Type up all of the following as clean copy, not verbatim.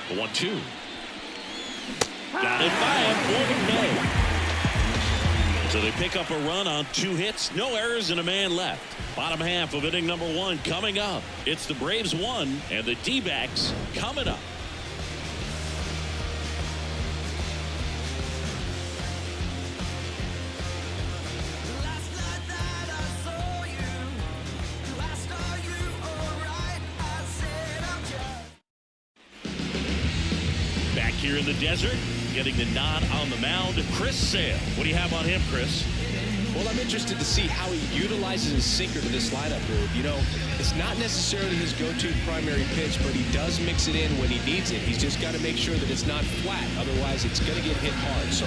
The 1-2. Got it by him for the no. So they pick up a run on 2 hits, no errors, and a man left. Bottom half of inning number 1 coming up. It's the Braves 1 and the D-backs coming up. Back here in the desert, getting the nod on the mound, Chris Sale. What do you have on him, Chris? Well, I'm interested to see how he utilizes his sinker to this lineup move. You know, it's not necessarily his go-to primary pitch, but he does mix it in when he needs it. He's just got to make sure that it's not flat. Otherwise, it's going to get hit hard. So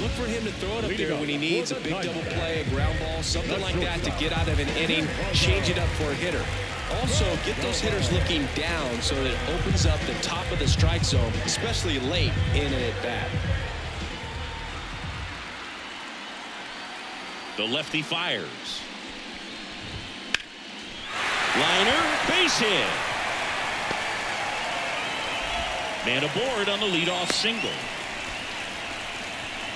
look for him to throw it up there when he needs a big double play, a ground ball, something like that to get out of an inning, change it up for a hitter. Also, get those hitters looking down so that it opens up the top of the strike zone, especially late in an at-bat. The lefty fires. Liner, base hit. Man aboard on the leadoff single.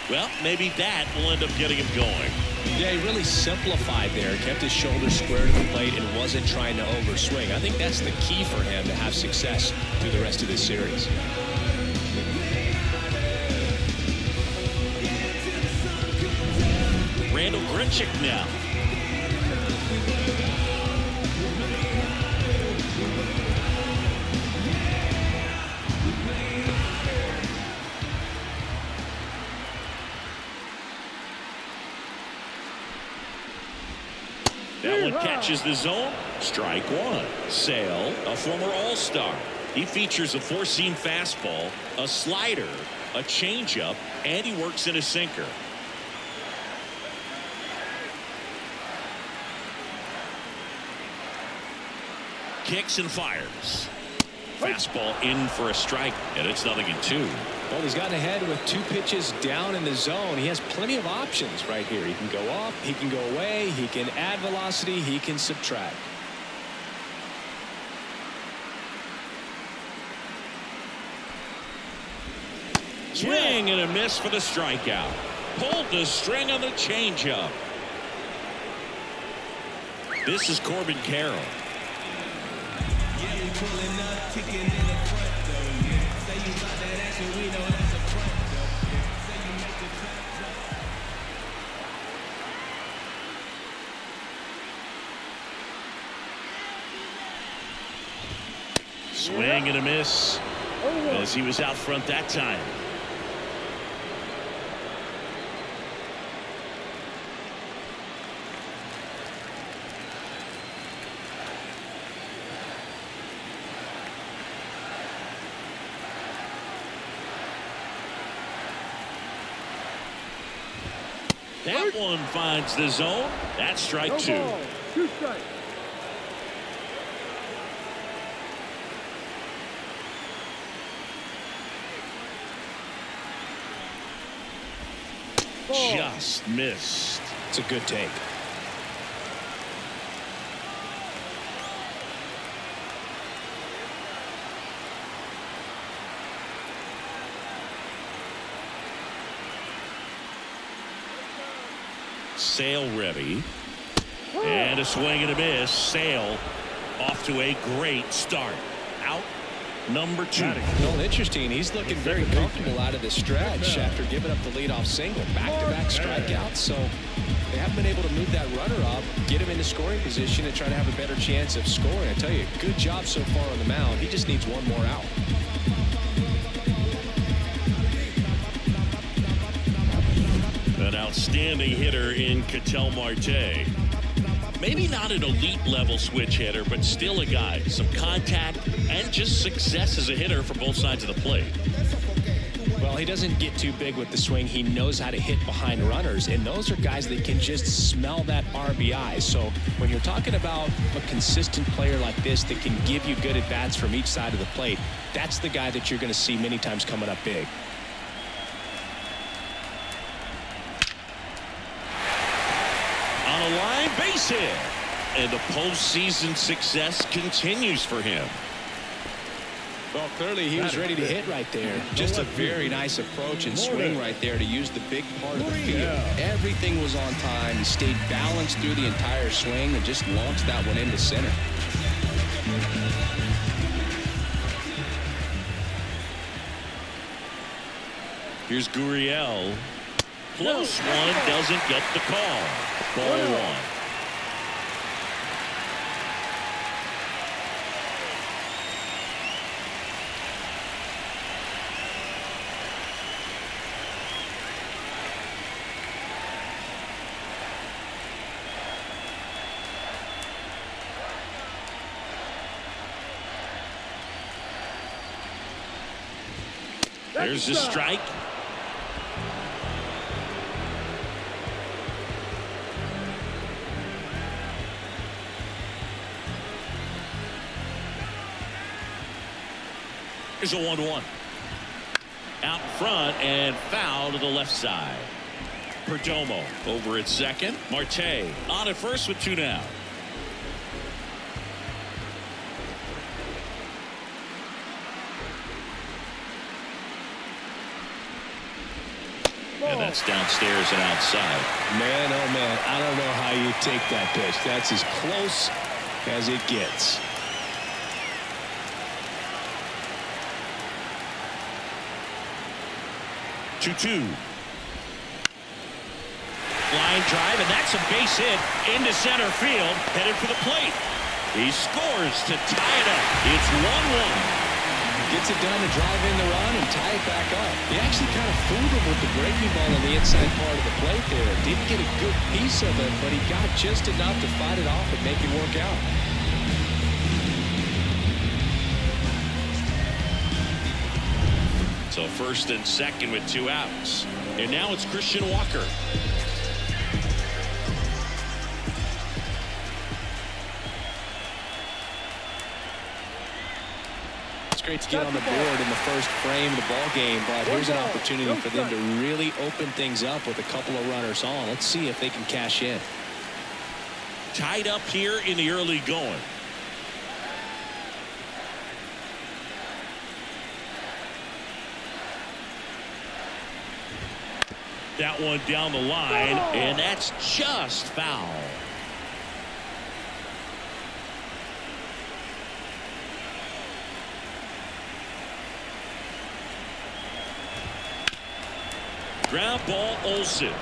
Well, maybe that will end up getting him going. Yeah, he really simplified there, kept his shoulders square to the plate and wasn't trying to overswing. I think that's the key for him to have success through the rest of this series. Randall Grichuk now. That one catches the zone. Strike 1. Sale, a former All-Star. He features a 4-seam fastball, a slider, a changeup, and he works in a sinker. Kicks and fires. Fastball in for a strike, and it's 0-2. Well, he's gotten ahead with 2 pitches down in the zone. He has plenty of options right here. He can go up, he can go away, he can add velocity, he can subtract. Swing and a miss for the strikeout. Pulled the string on the changeup. This is Corbin Carroll. Pulling up, kicking in the front though. Yeah. Say you got that action, we know that's a front though. Yeah. Say you make the trap. Swing and a miss as he was out front that time. That one finds the zone. That's strike 2. 2 strikes. Just missed. It's a good take. Sale ready. And a swing and a miss. Sale off to a great start. Out number 2. Well, interesting. He's looking very comfortable out of the stretch after giving up the leadoff single. Back-to-back strikeouts. So they haven't been able to move that runner up, get him into scoring position, and try to have a better chance of scoring. I tell you, good job so far on the mound. He just needs one more out. An outstanding hitter in Ketel Marte. Maybe not an elite level switch hitter, but still a guy. Some contact and just success as a hitter for both sides of the plate. Well, he doesn't get too big with the swing. He knows how to hit behind runners, and those are guys that can just smell that RBI. So when you're talking about a consistent player like this that can give you good at-bats from each side of the plate, that's the guy that you're going to see many times coming up big. On a line base hit, and the postseason success continues for him. Well, clearly he was ready to hit right there. Just a very nice approach and swing right there to use the big part of the field. Everything was on time. He stayed balanced through the entire swing and just launched that one into center. Here's Gurriel. Close one, doesn't get the call. Ball one. There's a strike. Here's a 1-1. Out front and foul to the left side. Perdomo over at second. Marte on at first with 2 down. And that's downstairs and outside. Man, oh man, I don't know how you take that pitch. That's as close as it gets. Two. Line drive, and that's a base hit into center field, headed for the plate. He scores to tie it up. It's 1-1. Gets it done to drive in the run and tie it back up. He actually kind of fooled him with the breaking ball on the inside part of the plate there. Didn't get a good piece of it, but he got just enough to fight it off and make it work out. So first and second with 2 outs. And now it's Christian Walker. It's great to get on the board in the first frame of the ball game, but here's an opportunity for them to really open things up with a couple of runners on. Let's see if they can cash in. Tied up here in the early going. That one down the line, and that's just foul. Ground ball, Olsen.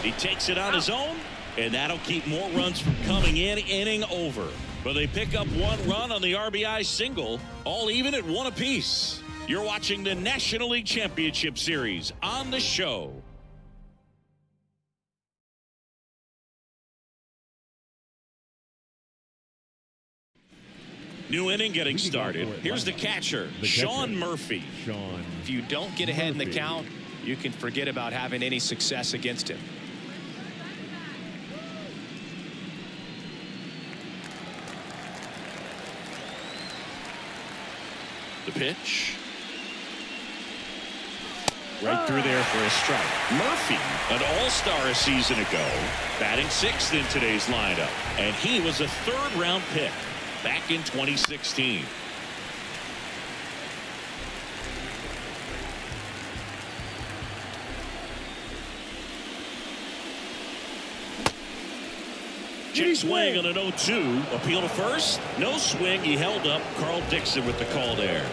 He takes it on his own, and that'll keep more runs from coming in. Inning over. But they pick up 1 run on the RBI single, all even at 1 apiece. You're watching the National League Championship Series on the show. New inning getting started. Here's the catcher, Sean Murphy. If you don't get ahead in the count, you can forget about having any success against him. The pitch. Right through there for a strike. Murphy, an all-star a season ago, batting 6th in today's lineup, and he was a 3rd-round pick back in 2016. Check swing on an 0-2. Appeal to first. No swing. He held up. Carl Dixon with the call there.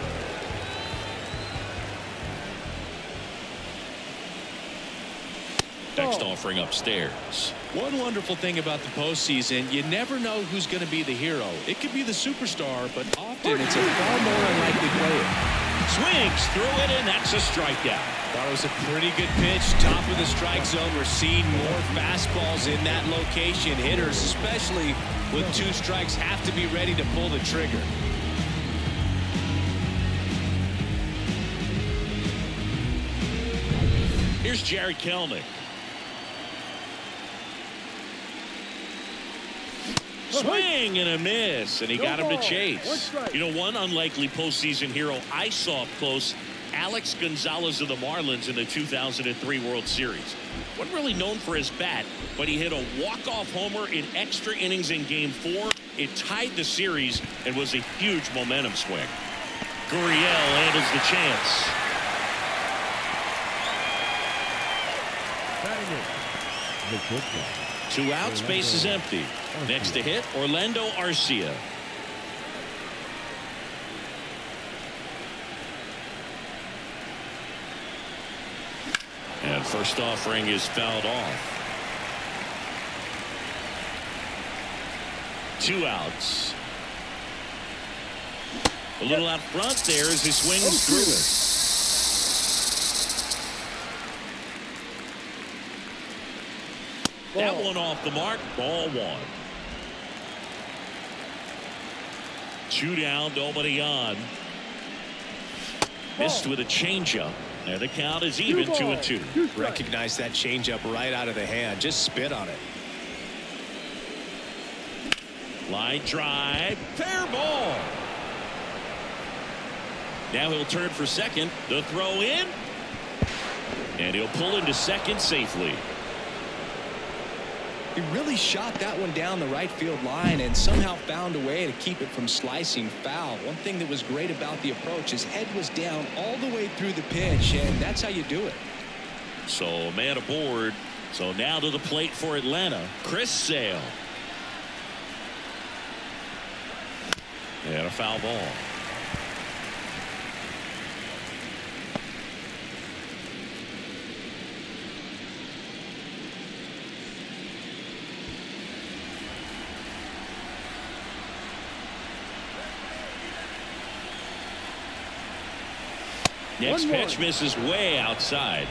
Next offering upstairs. One wonderful thing about the postseason, you never know who's going to be the hero. It could be the superstar, but often it's a far more unlikely player. Swings through it, and that's a strikeout. That was a pretty good pitch. Top of the strike zone. We're seeing more fastballs in that location. Hitters, especially with 2 strikes, have to be ready to pull the trigger. Here's Jerry Kelnick. Swing and a miss, and he got him to chase. You know, one unlikely postseason hero I saw up close, Alex Gonzalez of the Marlins in the 2003 World Series. Wasn't really known for his bat, but he hit a walk-off homer in extra innings in Game 4. It tied the series and was a huge momentum swing. Gurriel handles the chance. Two outs, base is empty. Next to hit, Orlando Arcia. And first offering is fouled off. Two outs. A little out front there as he swings through it. That one off the mark. Ball one. Two down, nobody on. Missed with a changeup. And the count is even 2-2. Recognize that changeup right out of the hand. Just spit on it. Line drive. Fair ball. Now he'll turn for second. The throw in. And he'll pull into second safely. He really shot that one down the right field line and somehow found a way to keep it from slicing foul. One thing that was great about the approach, his head was down all the way through the pitch, and that's how you do it. So a man aboard. So now to the plate for Atlanta, Chris Sale. And a foul ball. Next pitch misses way outside.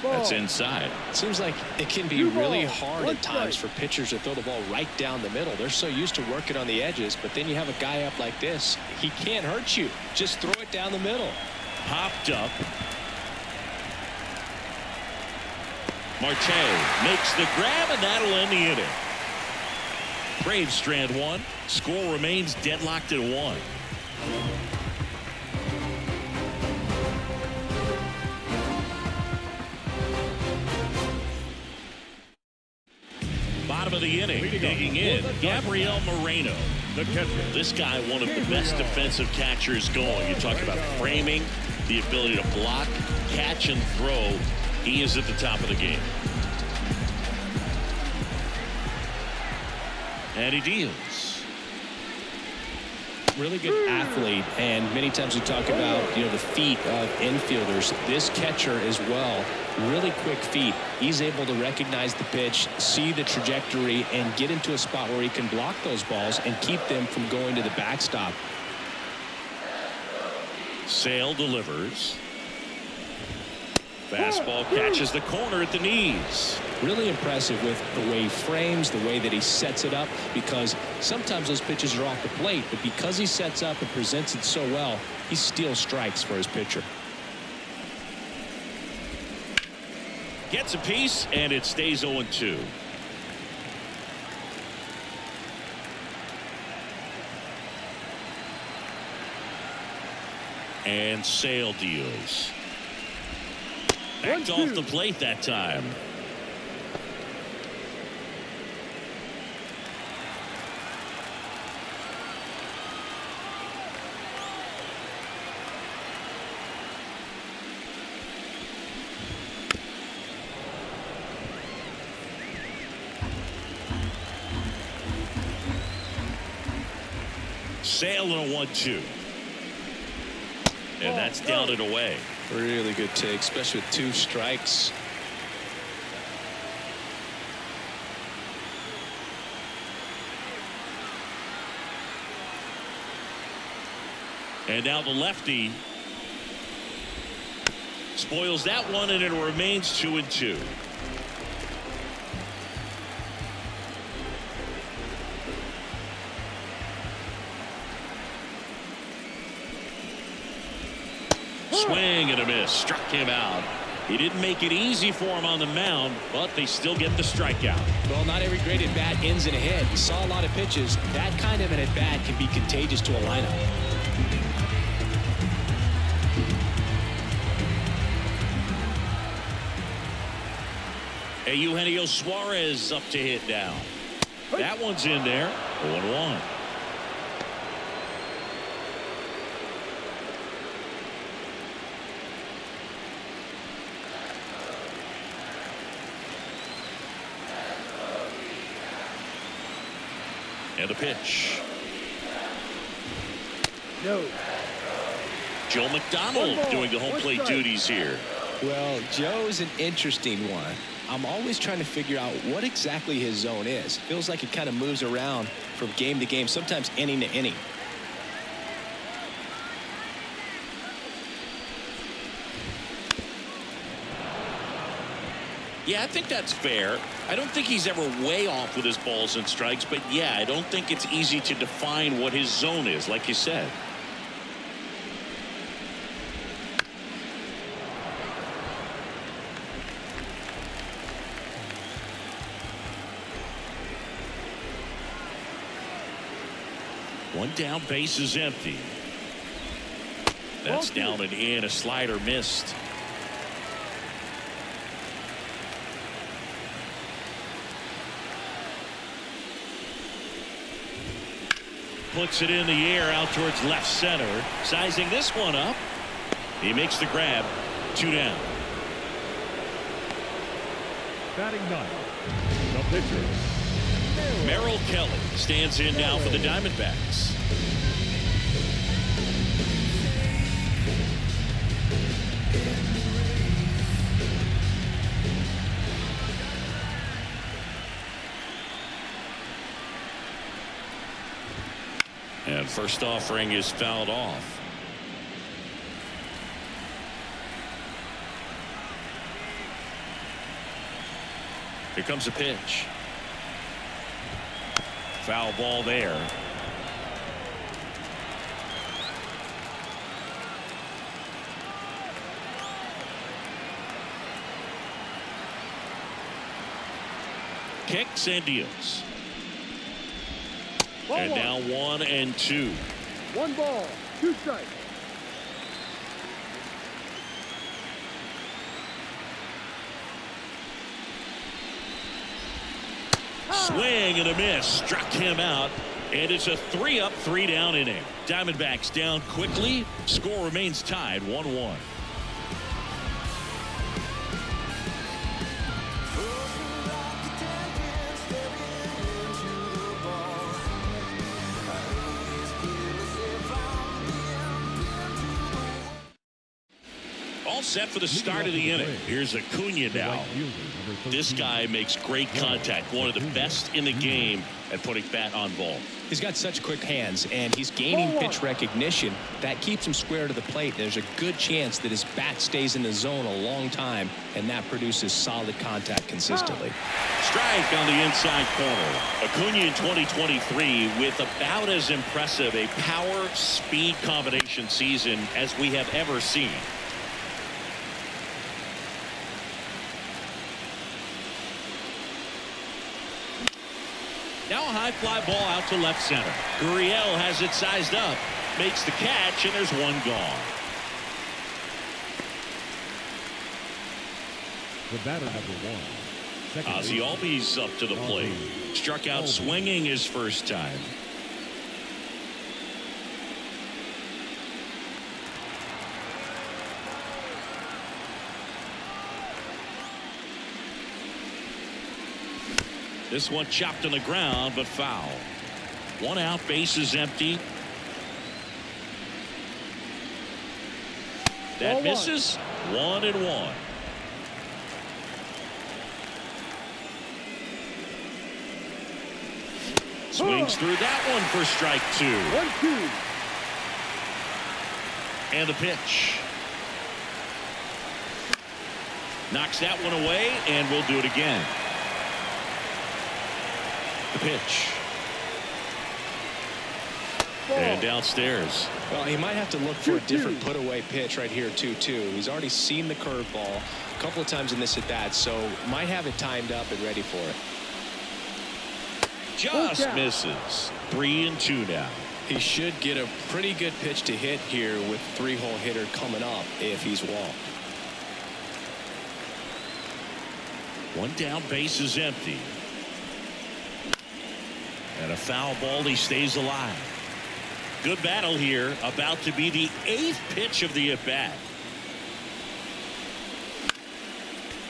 That's inside. Seems like it can be really hard at times for pitchers to throw the ball right down the middle. They're so used to working on the edges, but then you have a guy up like this. He can't hurt you. Just throw it down the middle. Popped up. Marte makes the grab, and that'll end the inning. Braves strand one. Score remains deadlocked at 1. Bottom of the inning, digging in, Gabriel Moreno. The catcher. This guy, one of the best defensive catchers going. You talk about framing, the ability to block, catch, and throw. He is at the top of the game. And he deals. Really good athlete, and many times we talk about the feet of infielders. This catcher as well, really quick feet. He's able to recognize the pitch, see the trajectory, and get into a spot where he can block those balls and keep them from going to the backstop. Sale delivers. Fastball catches the corner at the knees. Really impressive with the way he frames, the way that he sets it up, because sometimes those pitches are off the plate, but because he sets up and presents it so well, he steals strikes for his pitcher. Gets a piece, and it stays 0-2. And Sale deals. Backed off the plate that time. Sale in a 1-2. And that's down and away. Really good take, especially with 2 strikes. And now the lefty spoils that one, and it remains 2-2. Swing and a miss. Struck him out. He didn't make it easy for him on the mound, but they still get the strikeout. Well, not every great at-bat ends in a hit. He saw a lot of pitches. That kind of an at-bat can be contagious to a lineup. Hey, Eugenio Suarez up to hit now. That one's in there. 0-1. And a pitch. No. Joe McDonald doing the home plate duties here. Well, Joe's an interesting one. I'm always trying to figure out what exactly his zone is. Feels like it kind of moves around from game to game, sometimes inning to inning. Yeah, I think that's fair. I don't think he's ever way off with his balls and strikes, but yeah, I don't think it's easy to define what his zone is, like you said. One down, base is empty. That's down and in. A slider missed. Puts it in the air out towards left center. Sizing this one up. He makes the grab. 2 down. Batting ninth, the pitcher, Merrill Kelly stands in now for the Diamondbacks. And first offering is fouled off. Here comes a pitch. Foul ball there. Kicks and deals. And now 1-2. 1 ball, 2 strikes. Swing and a miss. Struck him out. And it's a 3-up, 3-down inning. Diamondbacks down quickly. Score remains tied 1-1. All set for the start of the inning. Here's Acuna now. This guy makes great contact. One of the best in the game at putting bat on ball. He's got such quick hands, and he's gaining pitch recognition. That keeps him square to the plate. There's a good chance that his bat stays in the zone a long time, and that produces solid contact consistently. Strike on the inside corner. Acuna in 2023 with about as impressive a power-speed combination season as we have ever seen. Now a high fly ball out to left center. Gurriel has it sized up, makes the catch, and there's one gone. The batter number 1. Ozzie Albies up to the plate. Struck out swinging his first time. This one chopped on the ground, but foul. 1 out, base is empty. That misses. 1-1. Swings through that one for strike 2. 1-2. And the pitch. Knocks that one away, and we'll do it again. The pitch. And downstairs. Well, he might have to look for a different put-away pitch right here, 2-2. He's already seen the curveball a couple of times in this at-bat, so might have it timed up and ready for it. Just misses. 3-2 now. He should get a pretty good pitch to hit here with 3-hole hitter coming up if he's walked. One down, base is empty. And a foul ball. He stays alive. Good battle here. About to be the 8th pitch of the at-bat.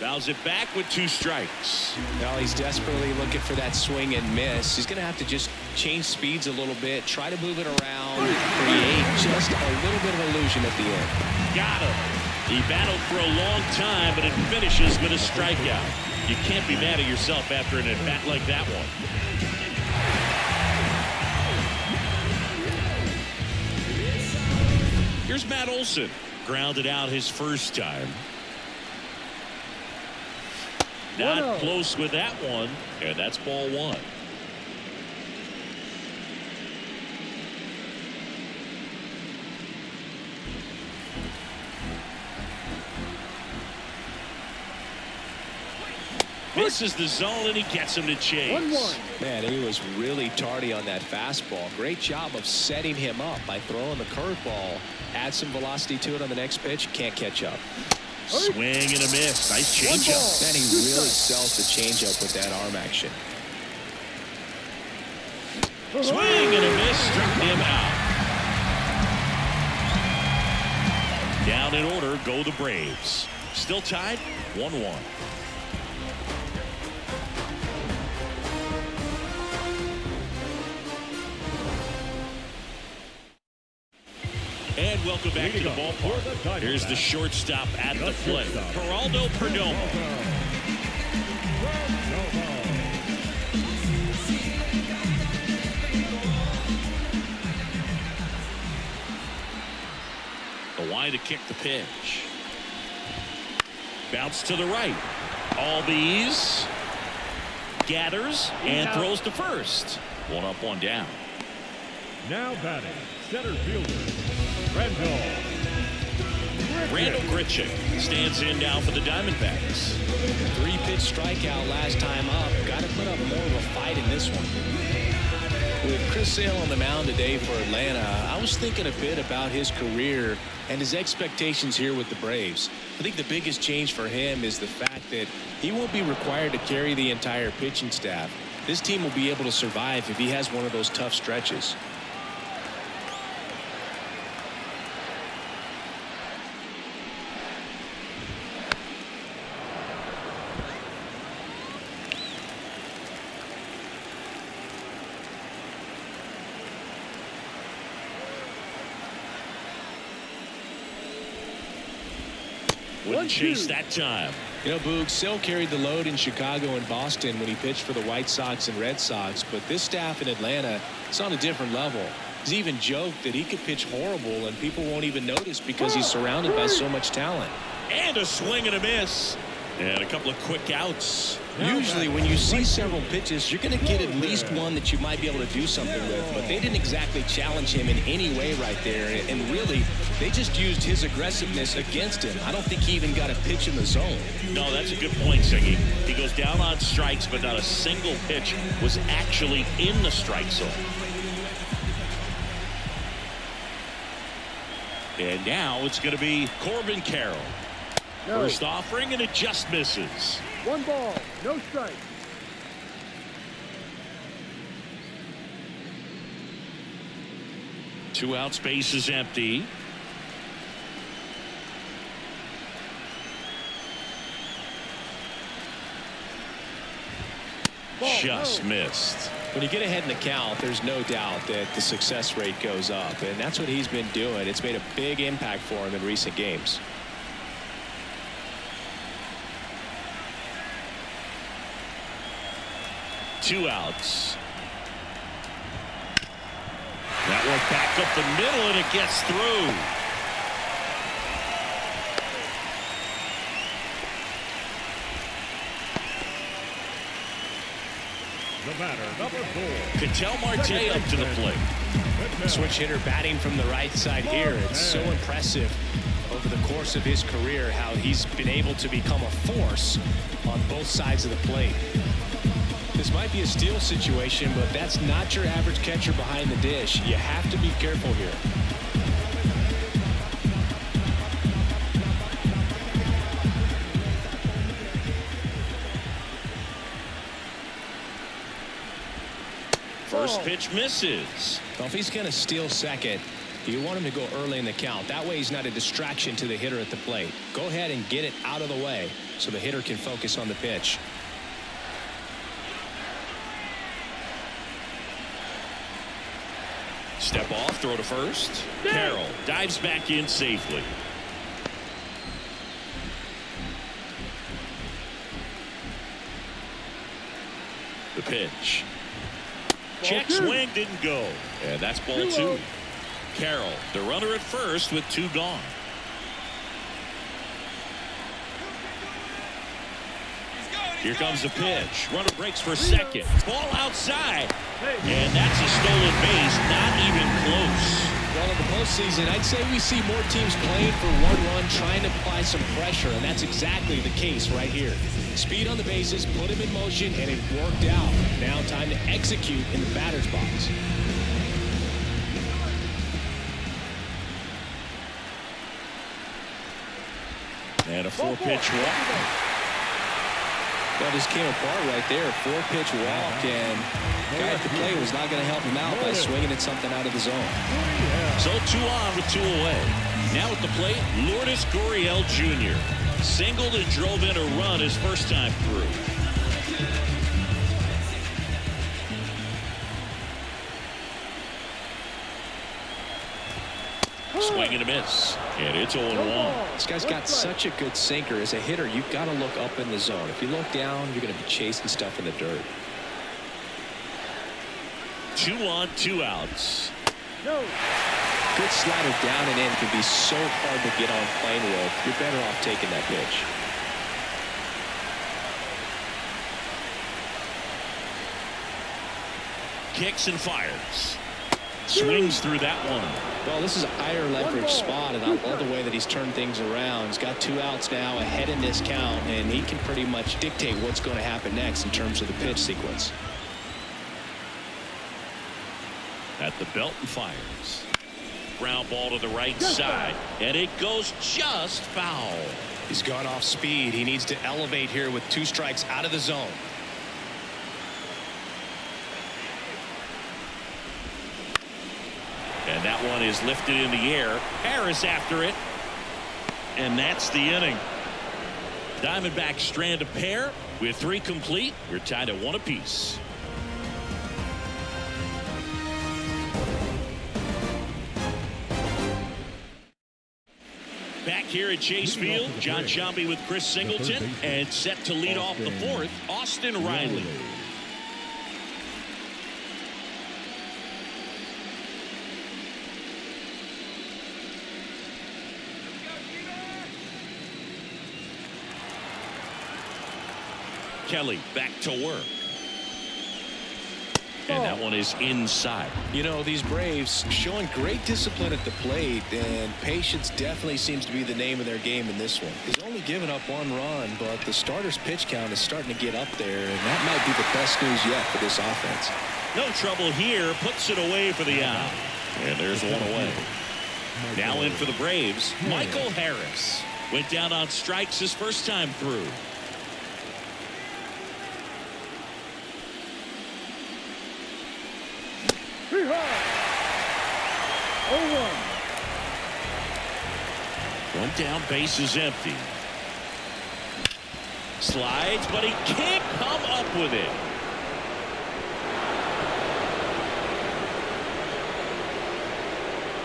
Fouls it back with 2 strikes. Well, he's desperately looking for that swing and miss. He's going to have to just change speeds a little bit, try to move it around, create just a little bit of illusion at the end. Got him. He battled for a long time, but it finishes with a strikeout. You can't be mad at yourself after an at-bat like that one. Here's Matt Olson. Grounded out his first time. Not close with that one, and that's ball 1. Misses the zone, and he gets him to chase. 1-1. Man, he was really tardy on that fastball. Great job of setting him up by throwing the curveball. Add some velocity to it on the next pitch. Can't catch up. Swing and a miss. Nice changeup. Man, he really sells the changeup with that arm action. Swing and a miss. Struck him out. Down in order go the Braves. Still tied 1-1. And welcome back to the ballpark. Here's the shortstop at the plate. Geraldo Perdomo. The line to kick the pitch. Bounce to the right. Albies gathers and throws to first. 1 up, 1 down. Now batting, center fielder, Randall Grichuk stands in now for the Diamondbacks. 3-pitch strikeout last time up. Got to put up more of a fight in this one. With Chris Sale on the mound today for Atlanta, I was thinking a bit about his career and his expectations here with the Braves. I think the biggest change for him is the fact that he won't be required to carry the entire pitching staff. This team will be able to survive if he has one of those tough stretches. Wouldn't chase that time. You know, Boog, Sale carried the load in Chicago and Boston when he pitched for the White Sox and Red Sox, but this staff in Atlanta is on a different level. He's even joked that he could pitch horrible and people won't even notice because he's surrounded by so much talent. And a swing and a miss. And a couple of quick outs. Usually when you see several pitches, you're going to get at least one that you might be able to do something with, but they didn't exactly challenge him in any way right there, and really they just used his aggressiveness against him. I don't think he even got a pitch in the zone. No, that's a good point, Siggy. He goes down on strikes, but not a single pitch was actually in the strike zone. And now it's going to be Corbin Carroll. First offering, and it just misses. 1 ball, no strike. Two outs, base is empty. Just missed. When you get ahead in the count, there's no doubt that the success rate goes up, and that's what he's been doing. It's made a big impact for him in recent games. Two outs. That one back up the middle, and it gets through. The batter, number 4. Ketel Marte up to the plate. Switch hitter batting from the right side here. It's so impressive over the course of his career how he's been able to become a force on both sides of the plate. This might be a steal situation, but that's not your average catcher behind the dish. You have to be careful here. First pitch misses. Well, if he's going to steal second, you want him to go early in the count. That way he's not a distraction to the hitter at the plate. Go ahead and get it out of the way so the hitter can focus on the pitch. Step off, throw to first. Carroll dives back in safely. The pitch. Check swing, didn't go. And that's ball two. Carroll, the runner at first with two gone. Here comes the pitch. Runner breaks for second. Ball outside. And that's a stolen base. Not even close. Well, in the postseason, I'd say we see more teams playing for one run, trying to apply some pressure, and that's exactly the case right here. Speed on the bases, put him in motion, and it worked out. Now time to execute in the batter's box. And a four-pitch walk. Well, just came apart right there. Four-pitch walk, and the guy at the plate was not going to help him out by swinging at something out of the zone. So 2 on with 2 away. Now at the plate, Lourdes Gurriel Jr. Singled and drove in a run his first time through. Swing and a miss. And it's 0-1. This guy's got such a good sinker. As a hitter, you've got to look up in the zone. If you look down, you're going to be chasing stuff in the dirt. 2 on, 2 outs. Good slider down and in can be so hard to get on plane with. You're better off taking that pitch. Kicks and fires. Swings through that one. Well, this is a higher leverage spot, and I love the way that he's turned things around. He's got 2 outs now ahead in this count, and he can pretty much dictate what's going to happen next in terms of the pitch sequence. At the belt and fires. Ground ball to the right side, and it goes just foul. He's gone off speed. He needs to elevate here with 2 strikes out of the zone. And that one is lifted in the air. Harris after it. And that's the inning. Diamondbacks strand a pair with 3 complete. We're tied at 1 apiece. Back here at Chase Field, John Sciambi with Chris Singleton, and set to lead off the 4th, Austin Riley. Kelly back to work. And that one is inside. You know, these Braves showing great discipline at the plate, and patience definitely seems to be the name of their game in this one. He's only given up 1 run, but the starter's pitch count is starting to get up there, and that might be the best news yet for this offense. No trouble here. Puts it away for the out. And there's 1 away. Now in for the Braves, Michael Harris. Went down on strikes his first time through. One down, base is empty. Slides, but he can't come up with it.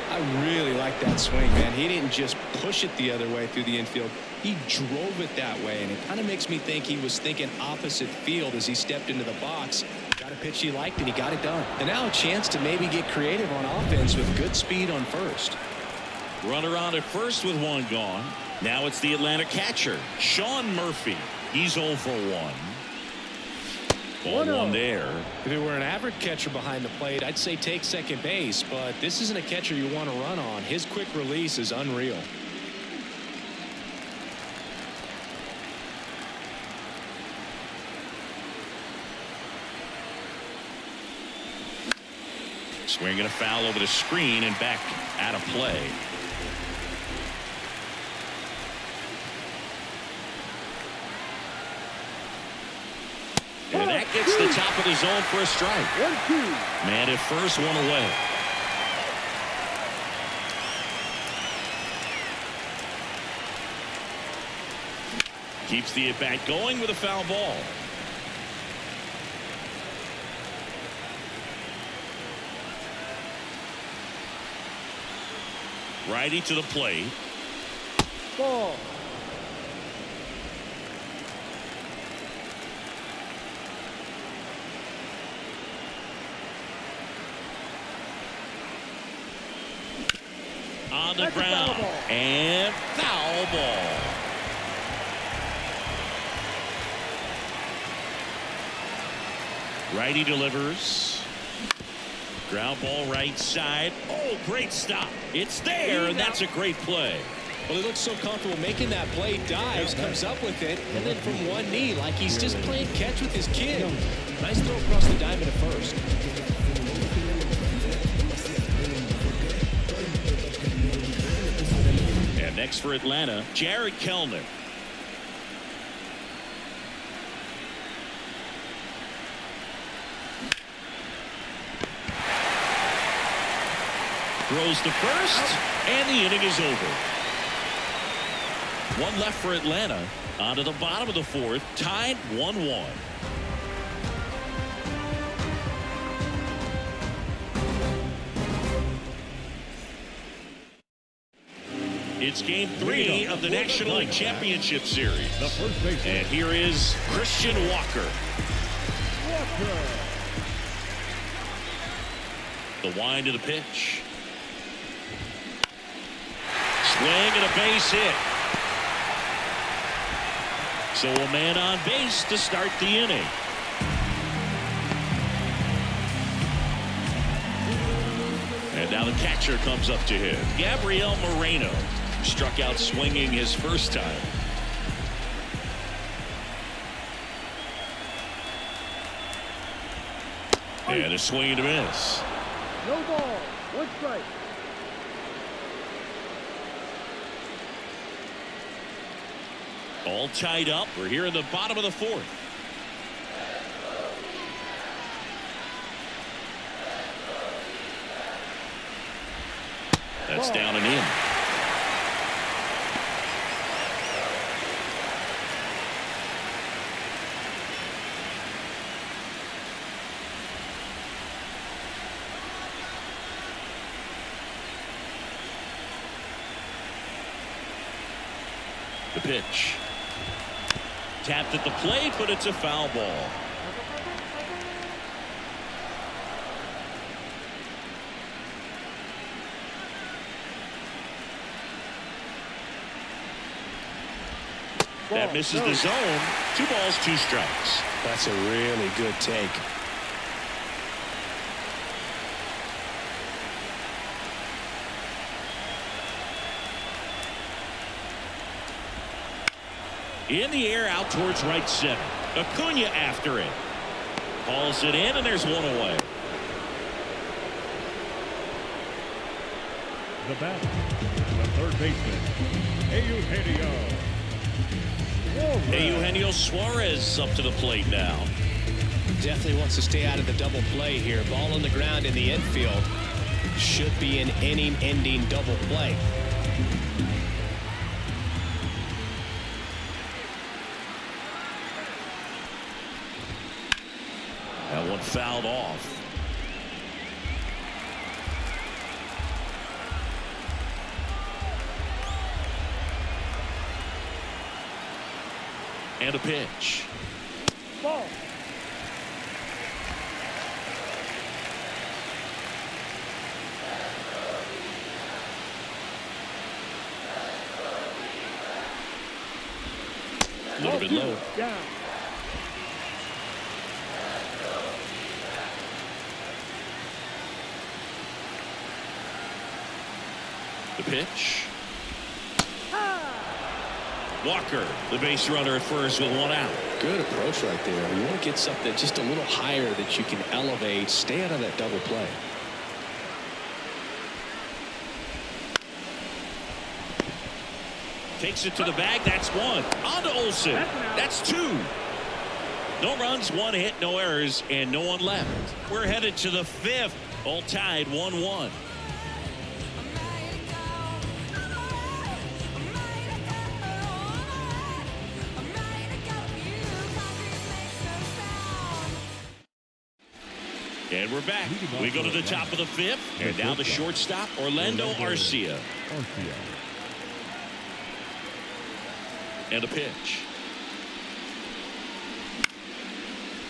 I really like that swing, man. He didn't just push it the other way through the infield. He drove it that way, and it kind of makes me think he was thinking opposite field as he stepped into the box. Got a pitch he liked, and he got it done. And now a chance to maybe get creative on offense with good speed on first. Runner on at first with 1 gone. Now it's the Atlanta catcher, Sean Murphy. He's 0 for 1. Ball 1 there. If it were an average catcher behind the plate, I'd say take second base, but this isn't a catcher you want to run on. His quick release is unreal. Swinging a foul over the screen and back out of play. And That gets the top of the zone for a strike. 1-2. Man at first, one away. Keeps the at-bat going with a foul ball. Righty to the plate. Ball. On the That's a ground. foul ball. And foul ball. Righty delivers. Ground ball right side. Oh, great stop. It's there, and that's a great play. Well, he looks so comfortable making that play. Dives, comes up with it, and then from one knee, like he's just playing catch with his kid. Nice throw across the diamond at first. And next for Atlanta, Jared Kellner. Throws to first, and the inning is over. One left for Atlanta. On to the bottom of the fourth, tied 1-1. It's game 3 of the National League Championship Series. The first baseman. And here is Christian Walker. Walker. The wind of the pitch. Swing and a base hit. So a man on base to start the inning. And now the catcher comes up to him. Gabriel Moreno struck out swinging his first time. And a swing and a miss. No ball. 1 strike. All tied up. We're here in the bottom of the fourth. That's down and in. The pitch. Tapped at the plate, but it's a foul ball. That misses the zone. 2 balls, 2 strikes. That's a really good take. In the air out towards right center. Acuna after it. Hauls it in, and there's 1 away. The batter, the third baseman, Eugenio. Eugenio Suarez up to the plate now. Definitely wants to stay out of the double play here. Ball on the ground in the infield. Should be an inning-ending double play. That one fouled off. And a pitch. Ball. A little bit low. Down. The pitch. Walker, the base runner at first with 1 out. Good approach right there. You want to get something just a little higher that you can elevate. Stay out of that double play. Takes it to the bag. That's 1. On to Olsen. That's 2. No runs, 1 hit, no errors, and no one left. We're headed to the 5th. All tied 1-1. And we're back. We go to the top of the 5th. And now the shortstop, Orlando Arcia. And a pitch.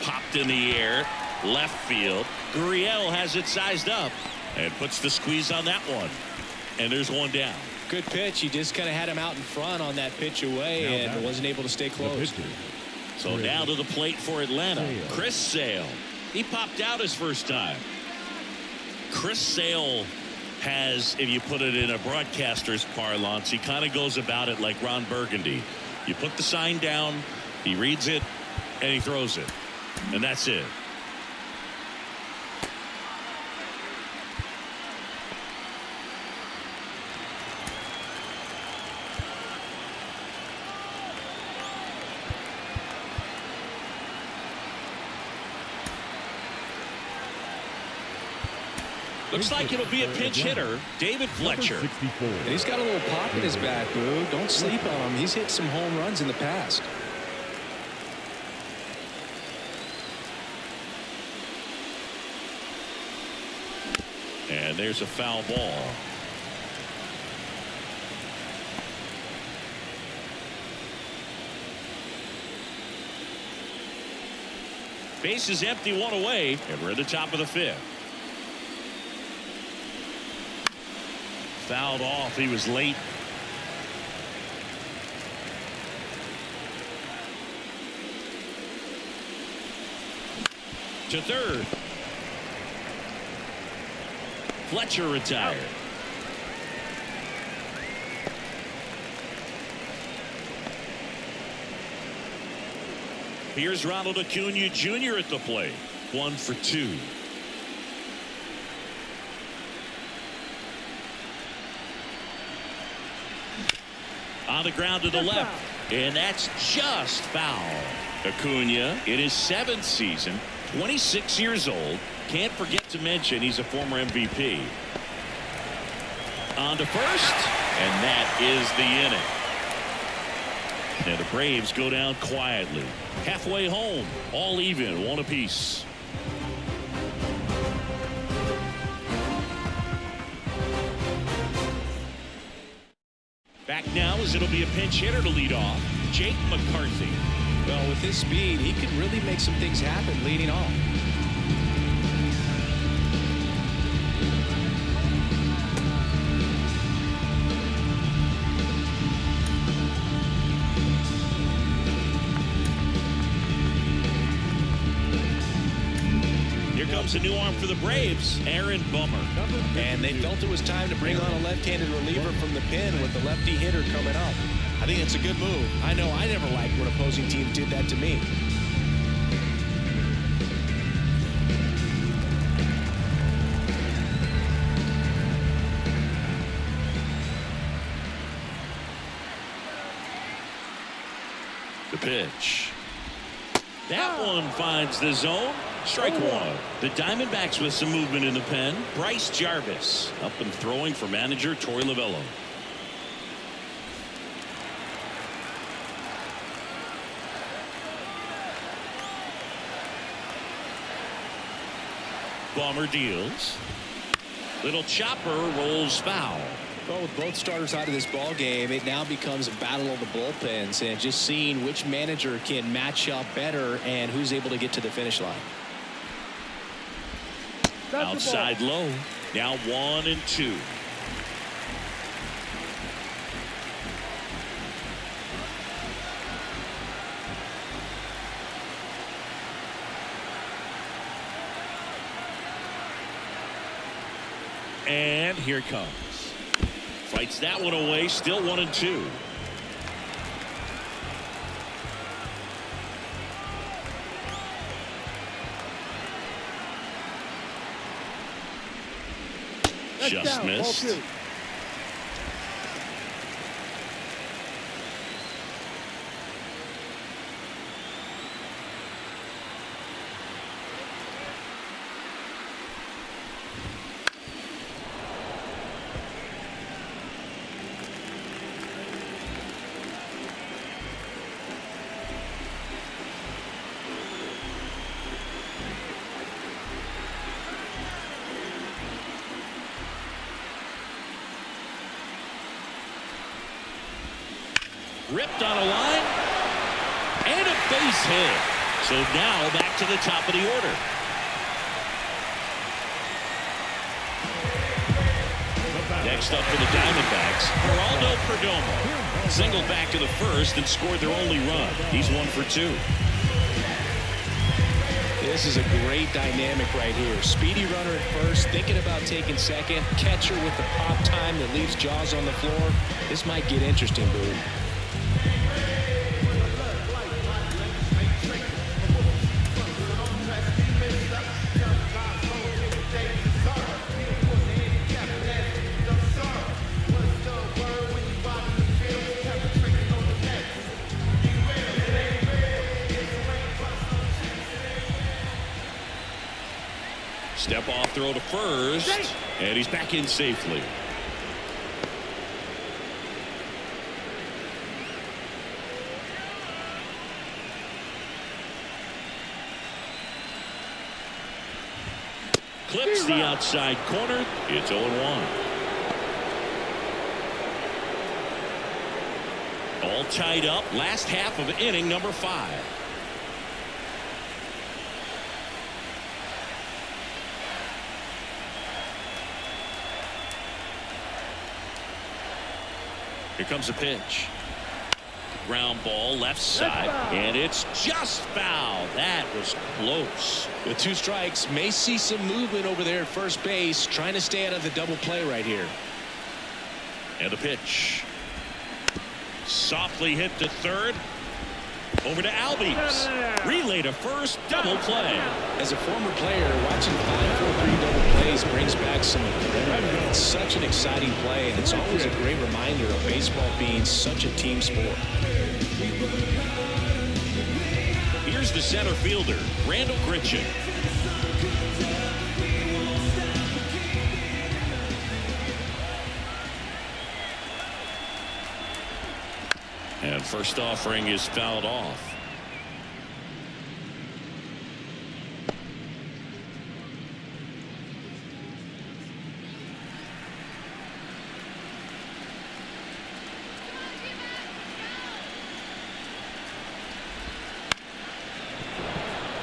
Popped in the air. Left field. Gurriel has it sized up. And puts the squeeze on that one. And there's one down. Good pitch. He just kind of had him out in front on that pitch away and wasn't able to stay close. So now to the plate for Atlanta. Chris Sale. He popped out his first time. Chris Sale has, if you put it in a broadcaster's parlance, he kind of goes about it like Ron Burgundy. You put the sign down, he reads it, and he throws it. And that's it. Looks like it'll be a pinch hitter, David Fletcher. And he's got a little pop in his bat, Boo. Don't sleep on him. He's hit some home runs in the past. And there's a foul ball. Base is empty, 1 away, and we're at the top of the 5th. Fouled off. He was late. To third. Fletcher retired. Here's Ronald Acuna Jr. at the plate. 1 for 2. On the ground to the left, and that's just foul. Acuna in his 7th season, 26 years old. Can't forget to mention he's a former MVP. On to first, and that is the inning. And the Braves go down quietly. Halfway home, all even, 1 apiece. Back now as it'll be a pinch hitter to lead off, Jake McCarthy. Well, with his speed, he can really make some things happen leading off. Here comes a new arm for the Braves, Aaron Bummer. And they felt it was time to bring on a left-handed reliever from the pen with the lefty hitter coming up. I think it's a good move. I know I never liked when opposing teams did that to me. The pitch. That one finds the zone. Strike 1. The Diamondbacks with some movement in the pen. Bryce Jarvis up and throwing for manager Torey Lovullo. Bomber deals. Little chopper rolls foul. Well, with both starters out of this ball game, it now becomes a battle of the bullpens and just seeing which manager can match up better and who's able to get to the finish line. Outside low. Now 1 and 2. And here it comes. Fights that one away. Still 1 and 2. Just missed. Ripped on a line. And a base hit. So now back to the top of the order. Next up for the Diamondbacks, Geraldo Perdomo. Singled back to the first and scored their only run. He's 1 for 2. This is a great dynamic right here. Speedy runner at first, thinking about taking second. Catcher with the pop time that leaves Jaws on the floor. This might get interesting, Boo. Step off throw to first, and he's back in safely. Clips the outside corner. It's 0-1. All tied up. Last half of inning number 5. Here comes a pitch. Ground ball left side, and it's just foul. That was close. With 2 strikes, may see some movement over there at first base, trying to stay out of the double play right here. And the pitch. Softly hit to third. Over to Albies. Relay to first. Double play. As a former player, watching 5-4-3 double plays brings back some adrenaline. It's such an exciting play, and it's always a great reminder of baseball being such a team sport. Here's the center fielder, Randall Grichuk. And first offering is fouled off.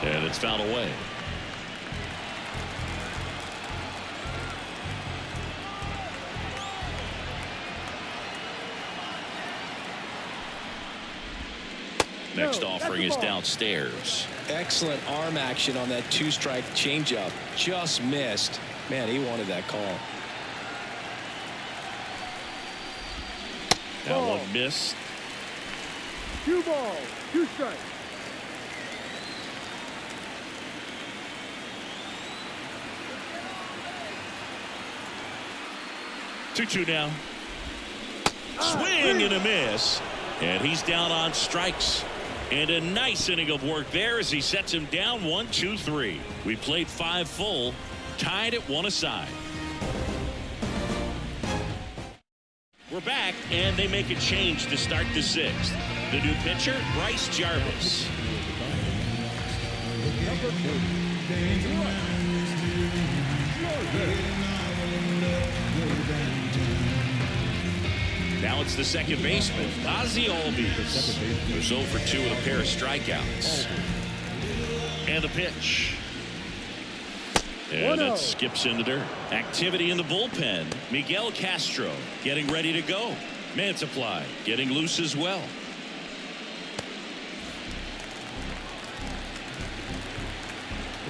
And it's fouled away. Next offering is downstairs. Excellent arm action on that 2-strike changeup. Just missed. Man, he wanted that call. That one missed. 2 balls, 2 strikes. Two now. Swing and a miss. And he's down on strikes. And a nice inning of work there as he sets him down 1-2-3. We played 5 full, tied at 1 aside. We're back, and they make a change to start the 6th. The new pitcher, Bryce Jarvis. Number 2, James Now it's the second baseman, Ozzie Albies. Who's 0 for 2 with a pair of strikeouts. And the pitch. And it skips in the dirt. Activity in the bullpen. Miguel Castro getting ready to go. Mantiply getting loose as well.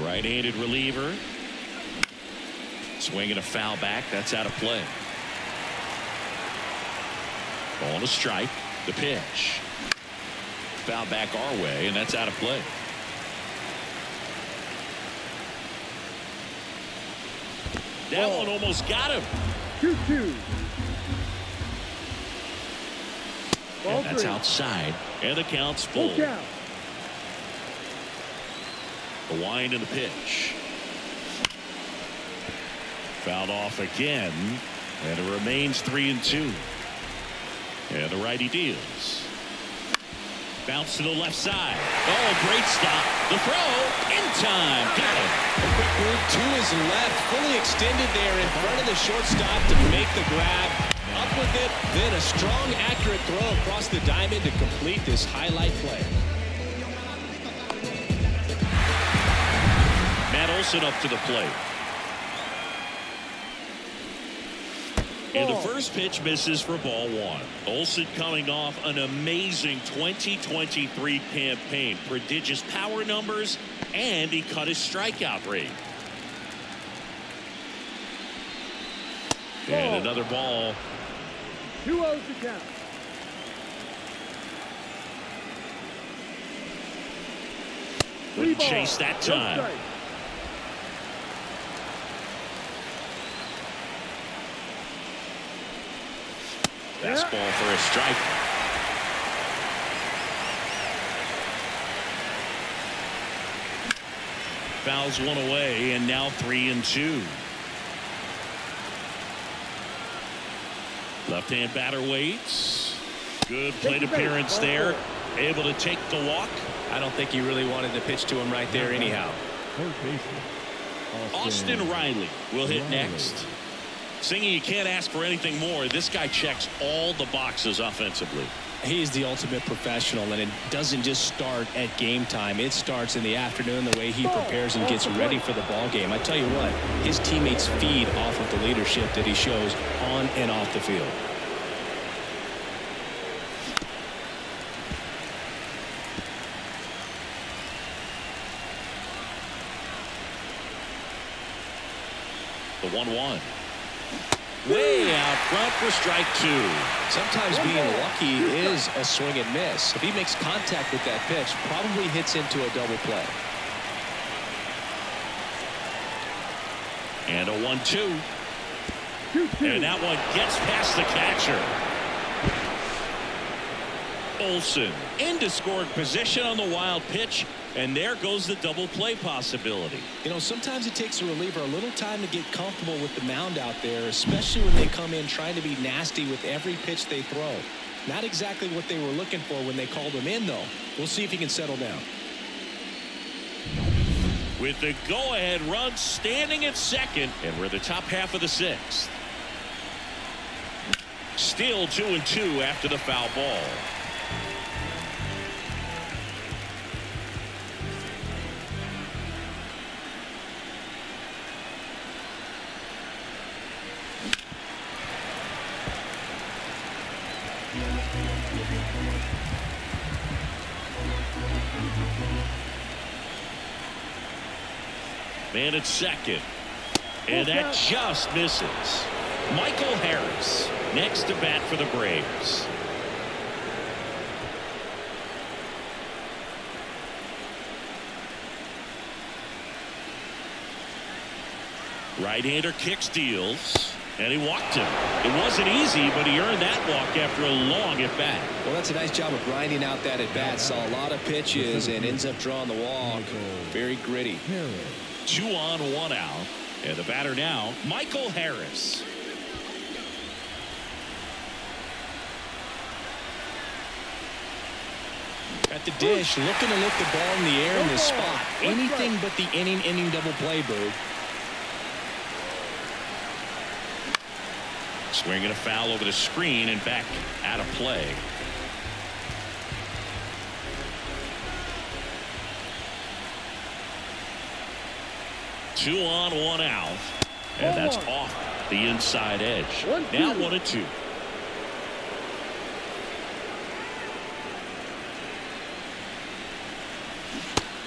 Right-handed reliever. Swinging a foul back. That's out of play. Ball to strike. The pitch. Foul back our way, and that's out of play. That one almost got him. 2-2. And that's outside. And the count's full. Full count. The wind and the pitch. Fouled off again. And it remains 3-2. And the righty deals. Bounce to the left side. Oh, great stop. The throw in time. Got it. A quick move to his left, fully extended there in front of the shortstop to make the grab. up with it, then a strong, accurate throw across the diamond to complete this highlight play. Matt Olson up to the plate. And the first pitch misses for ball one. Olson coming off an amazing 2023 campaign. Prodigious power numbers, and he cut his strikeout rate. And another ball. 2-0 to count. Wouldn't chase that time. Fastball for a strike. Fouls one away, and now 3-2. Left-hand batter waits. Good plate appearance there. Able to take the walk. I don't think he really wanted to pitch to him right there anyhow. Third baseman, Austin Riley will hit next. Singing, you can't ask for anything more. This guy checks all the boxes offensively. He's the ultimate professional, and it doesn't just start at game time. It starts in the afternoon, the way he prepares and gets ready for the ball game. I tell you what, his teammates feed off of the leadership that he shows on and off the field. The 1-1. Way out front for strike two. Sometimes being lucky is a swing and miss. If he makes contact with that pitch, probably hits into a double play. And a 1-2. And that one gets past the catcher. Olson into scoring position on the wild pitch, and there goes the double play possibility. You know, sometimes it takes a reliever a little time to get comfortable with the mound out there, especially when they come in trying to be nasty with every pitch they throw. Not exactly what they were looking for when they called him in, though. We'll see if he can settle down. With the go-ahead run standing at second, and we're in the top half of the sixth. Still 2-2 after the foul ball. Man at second, and that just misses. Michael Harris next to bat for the Braves. Right-hander kick steals, and he walked him. It wasn't easy, but he earned that walk after a long at-bat. Well, that's a nice job of grinding out that at-bat. Saw a lot of pitches and ends up drawing the walk. Very gritty. 2 on, 1 out. And the batter now, Michael Harris. At the dish, looking to lift the ball in the air in this spot. Anything but the inning double play, Boo. Swinging a foul over the screen and back out of play. Two on, 1 out. And that's off the inside edge. Now 1-2.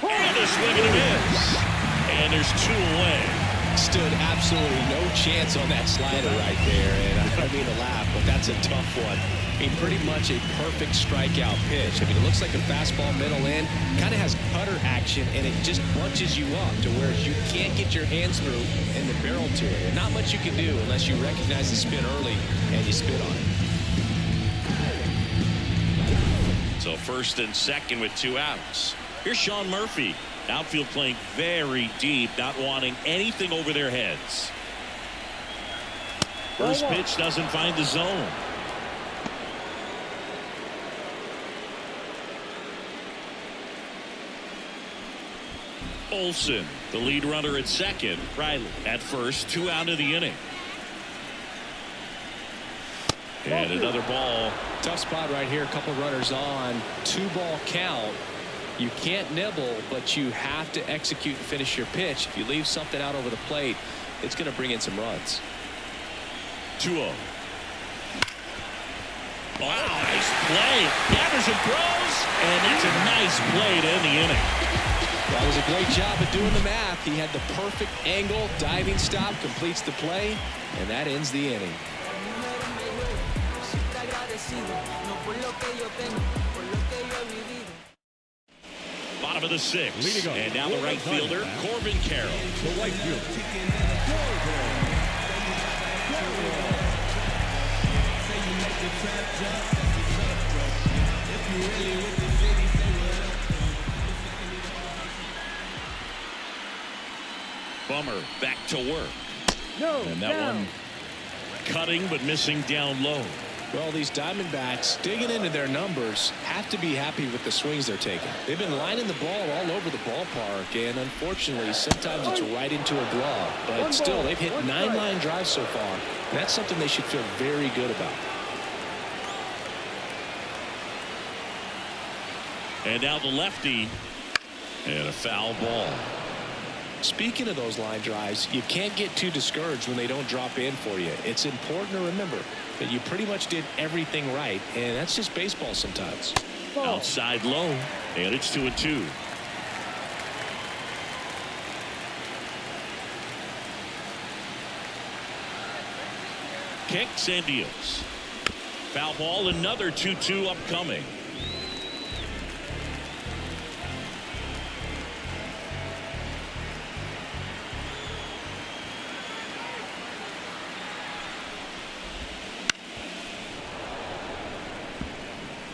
And a swing and a miss. And there's 2 away. Stood absolutely no chance on that slider right there, and I don't mean to laugh, but that's a tough one. I mean, pretty much a perfect strikeout pitch. I mean, it looks like a fastball middle in, kind of has cutter action, and it just bunches you up to where you can't get your hands through in the barrel to it. And not much you can do unless you recognize the spin early and you spit on it. So first and second with 2 outs. Here's Sean Murphy. Outfield playing very deep, not wanting anything over their heads. First pitch doesn't find the zone. Olson, the lead runner at second. Riley at first, 2 out of the inning. And another ball. Tough spot right here. A couple runners on. 2-ball count. You can't nibble, but you have to execute and finish your pitch. If you leave something out over the plate, it's going to bring in some runs. 2-0. Wow, nice play. Gathers and throws, and that's a nice play to end the inning. That was a great job of doing the math. He had the perfect angle, diving stop, completes the play, and that ends the inning. Bottom of the 6th, Leading up, and now the right fielder, Corbin Carroll. The right fielder. Bummer back to work. No, And that one cutting but missing down low. Well, these Diamondbacks, digging into their numbers, have to be happy with the swings they're taking. They've been lining the ball all over the ballpark, and unfortunately, sometimes it's right into a glove. But still, they've hit 9 line drives so far. And that's something they should feel very good about. And now the lefty, and a foul ball. Speaking of those line drives, you can't get too discouraged when they don't drop in for you. It's important to remember that you pretty much did everything right, and that's just baseball sometimes. Outside low, and it's 2-2. Kicks and deals. Foul ball, another 2-2 upcoming.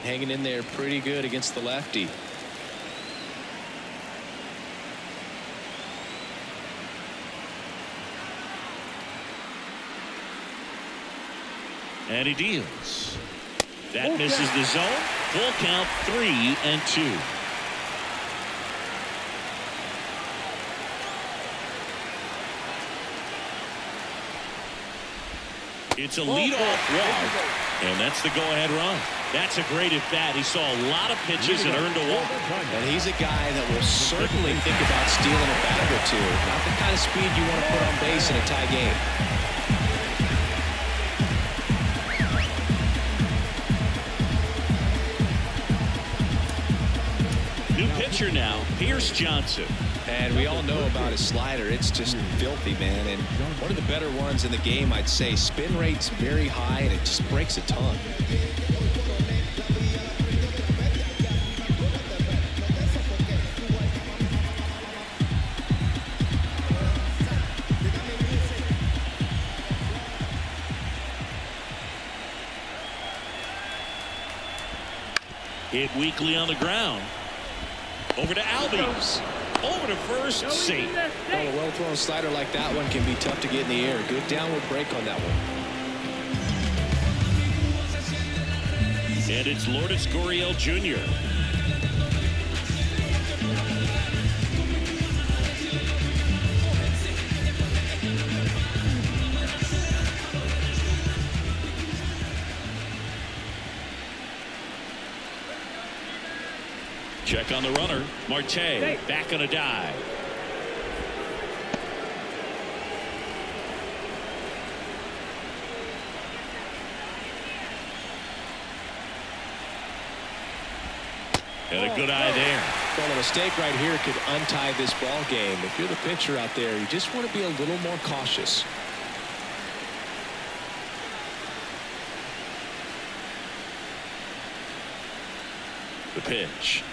Hanging in there pretty good against the lefty. And he deals. That misses the zone. Full count, 3-2. It's a leadoff walk, and that's the go-ahead run. That's a great at-bat. He saw a lot of pitches and earned a walk. And he's a guy that will certainly think about stealing a bag or two. Not the kind of speed you want to put on base in a tie game. New pitcher now, Pierce Johnson. And we all know about his slider. It's just filthy, man. And one of the better ones in the game, I'd say. Spin rate's very high, and it just breaks a ton. Hit weakly on the ground. Over to Albies. Over to first, safe. Well, a well-thrown slider like that one can be tough to get in the air. Good downward break on that one. And it's Lourdes Gurriel Jr. Check on the runner. Marte back on a dive. And a good eye there. Well, a mistake right here could untie this ball game. If you're the pitcher out there, you just want to be a little more cautious. The pitch.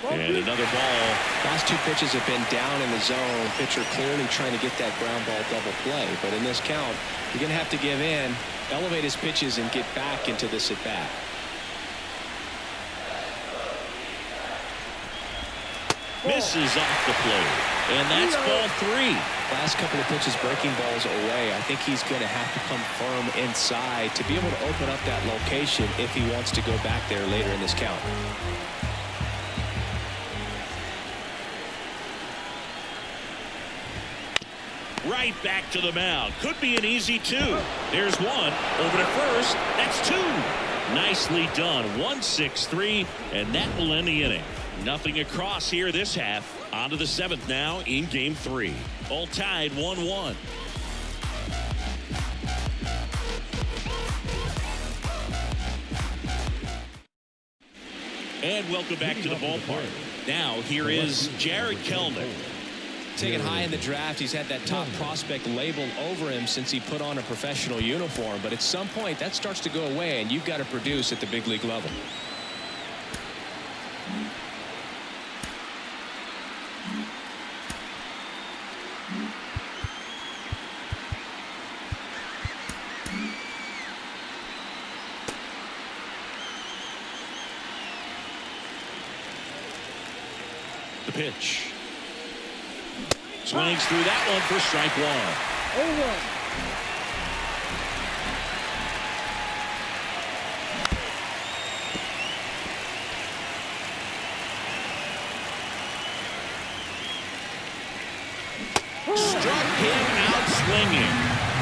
And another ball. Last 2 pitches have been down in the zone. Pitcher clearly trying to get that ground ball double play. But in this count, you're going to have to give in, elevate his pitches, and get back into this at bat. Misses off the plate. And that's ball 3. Last couple of pitches breaking balls away. I think he's going to have to come firm inside to be able to open up that location if he wants to go back there later in this count. right back to the mound. Could be an easy 2. There's 1 over to first. That's 2. Nicely done. 1-6-3, and that will end the inning. Nothing across here this half. On to the 7th now in game 3. All tied 1-1. And welcome back to the ballpark. Now here is Jared Kelnick. Taken high in the draft, he's had that top prospect label over him since he put on a professional uniform. But at some point, that starts to go away, and you've got to produce at the big league level. The pitch. Swings through that one for strike 1. 0-1. Struck him out swinging.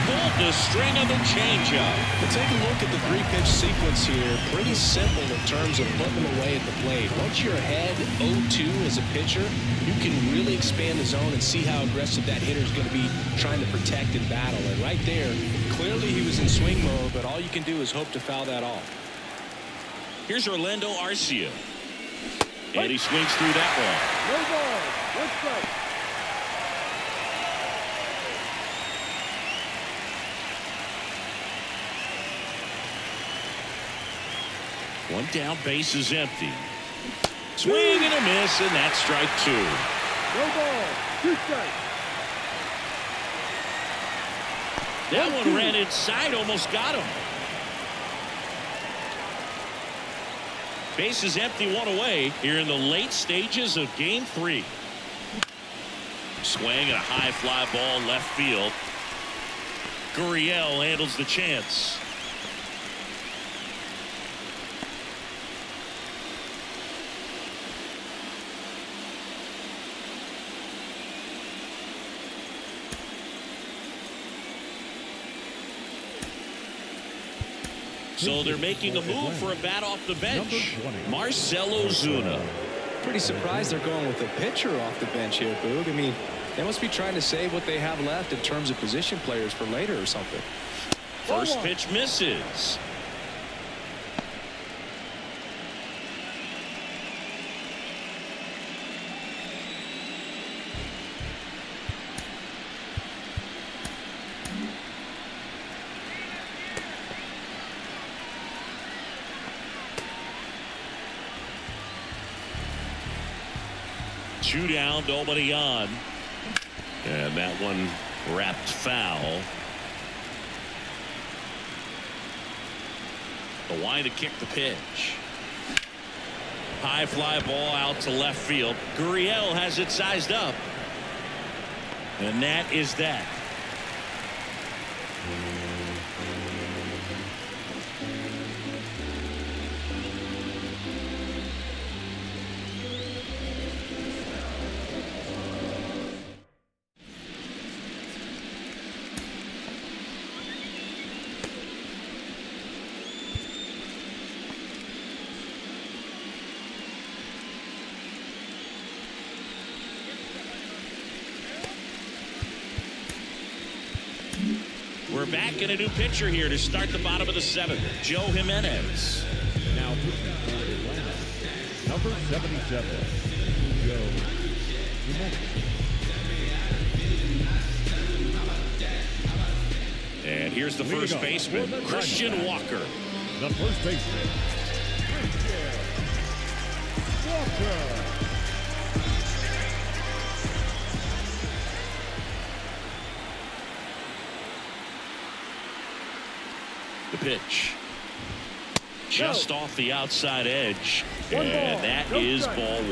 Pulled the string of the changeup. But take a look at the 3-pitch sequence here. Pretty simple in terms of putting them away at the plate. Once you're ahead 0-2 as a pitcher, you can really expand the zone and see how aggressive that hitter is going to be trying to protect and battle. And right there, clearly he was in swing mode, but all you can do is hope to foul that off. Here's Orlando Arcia. And he swings through that one. No ball. 1 strike. One down, base is empty. Swing and a miss, and that's strike 2. No ball. 2 strikes. That one ran inside, almost got him. Base is empty, 1 away here in the late stages of game 3. Swing and a high fly ball left field. Gurriel handles the chance. So they're making a move for a bat off the bench. Marcell Ozuna. Pretty surprised they're going with a pitcher off the bench here, Boog. I mean, they must be trying to save what they have left in terms of position players for later or something. First pitch misses. Two down, nobody on. And that one wrapped foul. The line to kick the pitch. High fly ball out to left field. Gurriel has it sized up. And that is that. We're back in a new pitcher here to start the bottom of the 7th. Joe Jimenez. Now number 77, Joe Jimenez. And here's the first baseman, Christian Walker. The first baseman, Christian Walker. The pitch. Just off the outside edge. And that is ball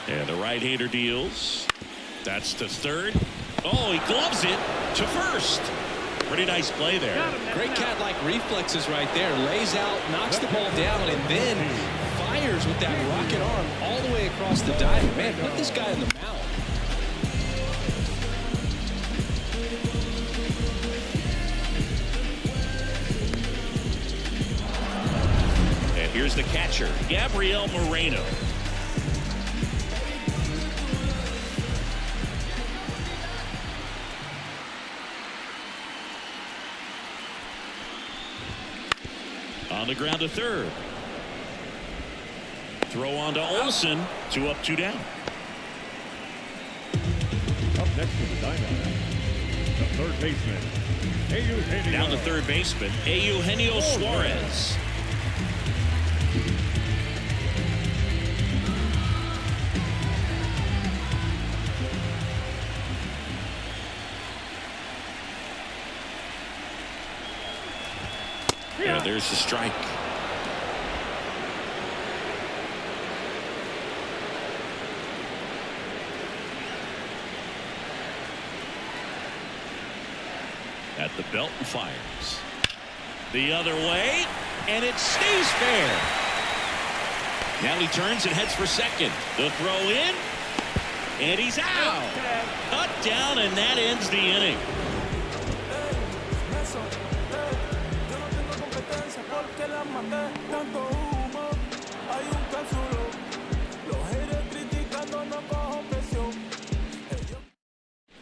1. And the right-hander deals. That's to third. Oh, he gloves it to first. Pretty nice play there. Great cat-like reflexes right there. Lays out, knocks the ball down, and then fires with that rocket arm all the way across the diamond. Man, put this guy in the mound. And here's the catcher, Gabriel Moreno. On the ground to third. Throw on to Olsen. 2 up, 2 down. Up next to the Diamondbacks, the third baseman, Eugenio. Down to third baseman, Eugenio Suarez. Yeah, there's the strike. At the belt and fires. The other way, and it stays fair. Now he turns and heads for second. The throw in, and he's out. Cut down, and that ends the inning.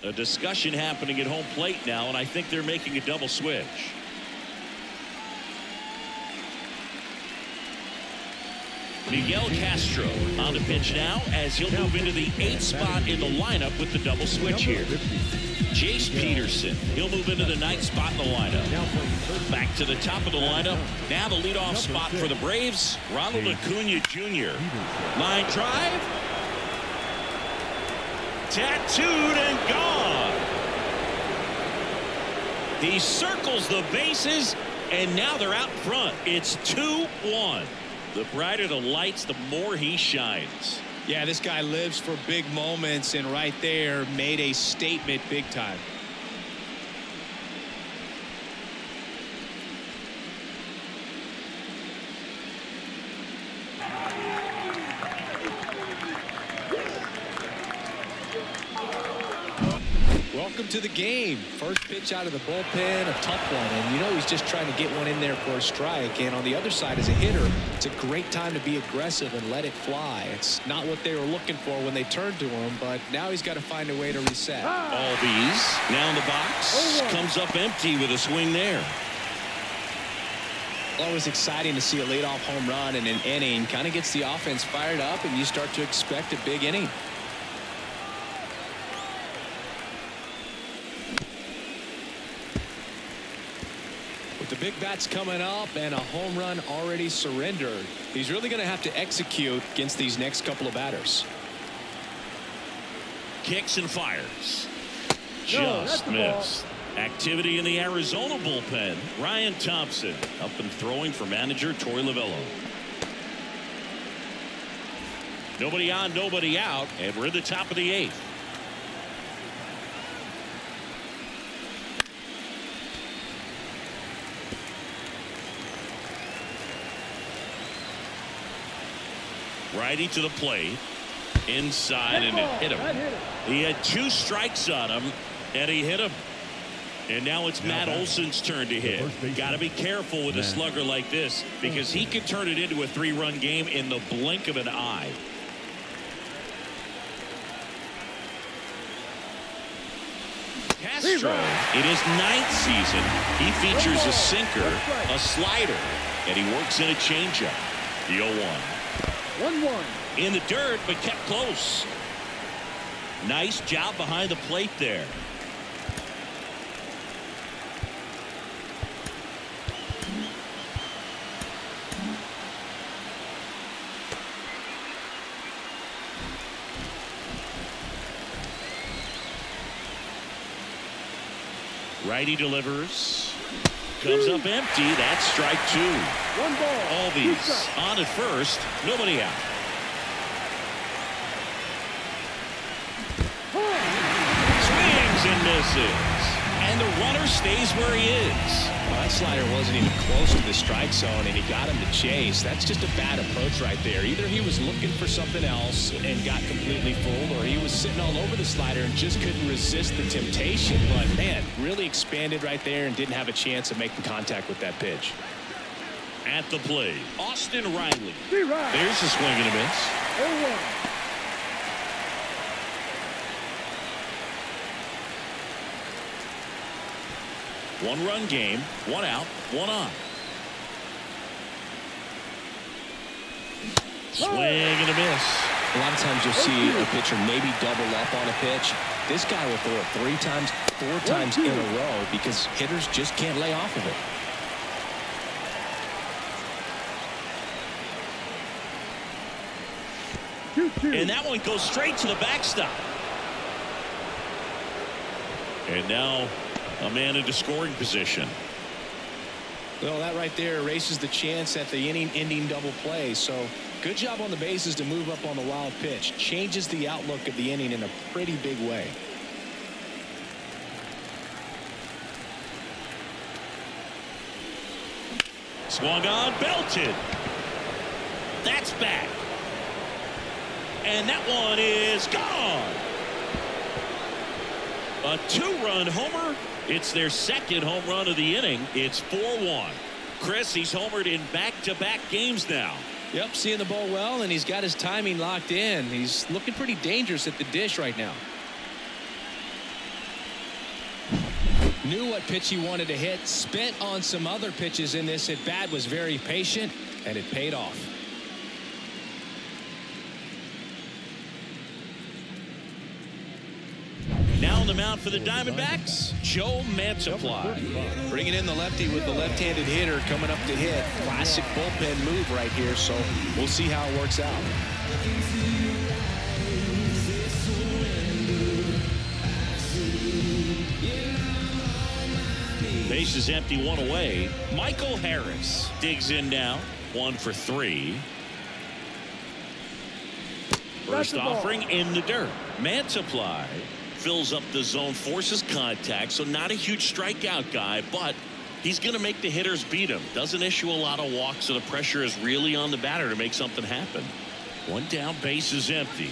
A discussion happening at home plate now, and I think they're making a double switch. Miguel Castro on the pitch now as he'll move into the 8th spot in the lineup with the double switch here. Jace Peterson, he'll move into the 9th spot in the lineup. Back to the top of the lineup. Now the leadoff spot for the Braves, Ronald Acuna Jr. Line drive. Tattooed and gone. He circles the bases, and now they're out front. It's 2-1. The brighter the lights, the more he shines. Yeah, this guy lives for big moments, and right there made a statement big time. Welcome to the game. First pitch out of the bullpen, a tough one, and you know he's just trying to get one in there for a strike. And on the other side, as a hitter, it's a great time to be aggressive and let it fly. It's not what they were looking for when they turned to him, but now he's got to find a way to reset. Albies now in the box, comes up empty with a swing there. Always exciting to see a leadoff home run in an inning. Kind of gets the offense fired up, and you start to expect a big inning. With the big bats coming up and a home run already surrendered, he's really going to have to execute against these next couple of batters. Kicks and fires. Just missed. Activity in the Arizona bullpen. Ryan Thompson up and throwing for manager Torey Lovullo. Nobody on, nobody out, and we're at the top of the 8th. Righty to the plate. Inside, and it hit him. He had 2 strikes on him, and he hit him. And now it's Matt Olson's turn to hit. Got to be careful with a slugger like this, because he could turn it into a 3-run game in the blink of an eye. Castro, in his 9th season, he features a sinker, a slider, and he works in a changeup. The 0-1. 1-1. In the dirt, but kept close. Nice job behind the plate there. Righty delivers. Comes up empty. That's strike 2. 1 ball. Albies on at first. Nobody out. Swings and misses. And And the runner stays where he is. Well, that slider wasn't even close to the strike zone, and he got him to chase. That's just a bad approach right there. Either he was looking for something else and got completely fooled, or he was sitting all over the slider and just couldn't resist the temptation. But, man, really expanded right there and didn't have a chance of making contact with that pitch. At the plate, Austin Riley. Right. There's a swing and a miss. 0-1. One-run game, one out, one on. Swing and a miss. A lot of times you'll see a pitcher maybe double up on a pitch. This guy will throw it 3 times, 4 times in a row because hitters just can't lay off of it. 2-2. And that one goes straight to the backstop. And now a man into scoring position. Well, that right there erases the chance at the inning-ending double play. So good job on the bases to move up on the wild pitch. Changes the outlook of the inning in a pretty big way. Swung on, belted. That's back. And that one is gone. A 2-run homer. It's their second home run of the inning. It's 4-1. Chris, he's homered in back-to-back games now. Yep, seeing the ball well, and he's got his timing locked in. He's looking pretty dangerous at the dish right now. Knew what pitch he wanted to hit. Spent on some other pitches in this at bat. Was very patient, and it paid off. Now on the mound for the Diamondbacks, Joe Mantiply. Bringing in the lefty with the left-handed hitter coming up to hit. Classic bullpen move right here, so we'll see how it works out. Base is empty, 1 away. Michael Harris digs in now, 1 for 3. First offering in the dirt. Mantiply fills up the zone, forces contact, so not a huge strikeout guy, but he's going to make the hitters beat him. Doesn't issue a lot of walks, so the pressure is really on the batter to make something happen. 1 down, base is empty.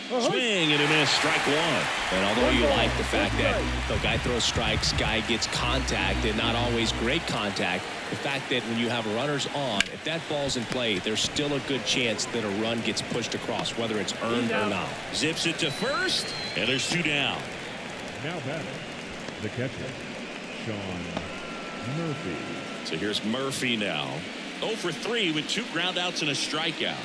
Swing and a miss, strike 1. And although you like the fact that the guy throws strikes, guy gets contact, and not always great contact, the fact that when you have runners on, if that ball's in play, there's still a good chance that a run gets pushed across, whether it's earned or not. Zips it to first, and there's 2 down. Now batting, the catcher, Sean Murphy. So here's Murphy now. 0 for 3 with 2 groundouts and a strikeout.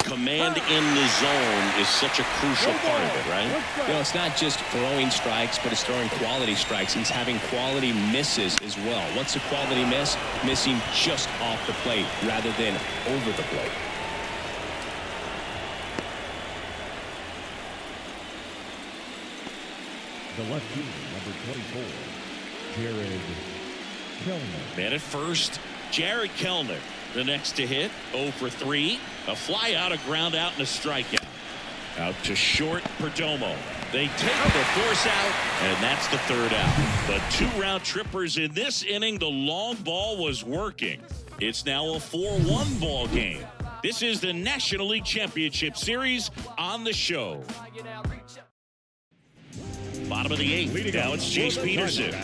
Command in the zone is such a crucial part of it, right? You know, it's not just throwing strikes, but it's throwing quality strikes. He's having quality misses as well. What's a quality miss? Missing just off the plate rather than over the plate. The lefty, number 24, Jared Kellner. Man at first, Jared Kellner. The next to hit, 0 for 3. A fly out, a ground out, and a strikeout. Out to short, Perdomo. They take the force out, and that's the 3rd out. But 2 round trippers in this inning. The long ball was working. It's now a 4-1 ball game. This is the National League Championship Series on the show. Bottom of the 8th. Now it's Chase Peterson.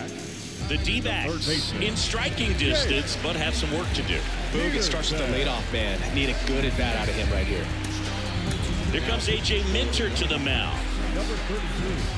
The D-backs in striking distance, but have some work to do. Boog, it starts with the leadoff man. Need a good at bat out of him right here. Here comes A.J. Minter to the mound. Number 32,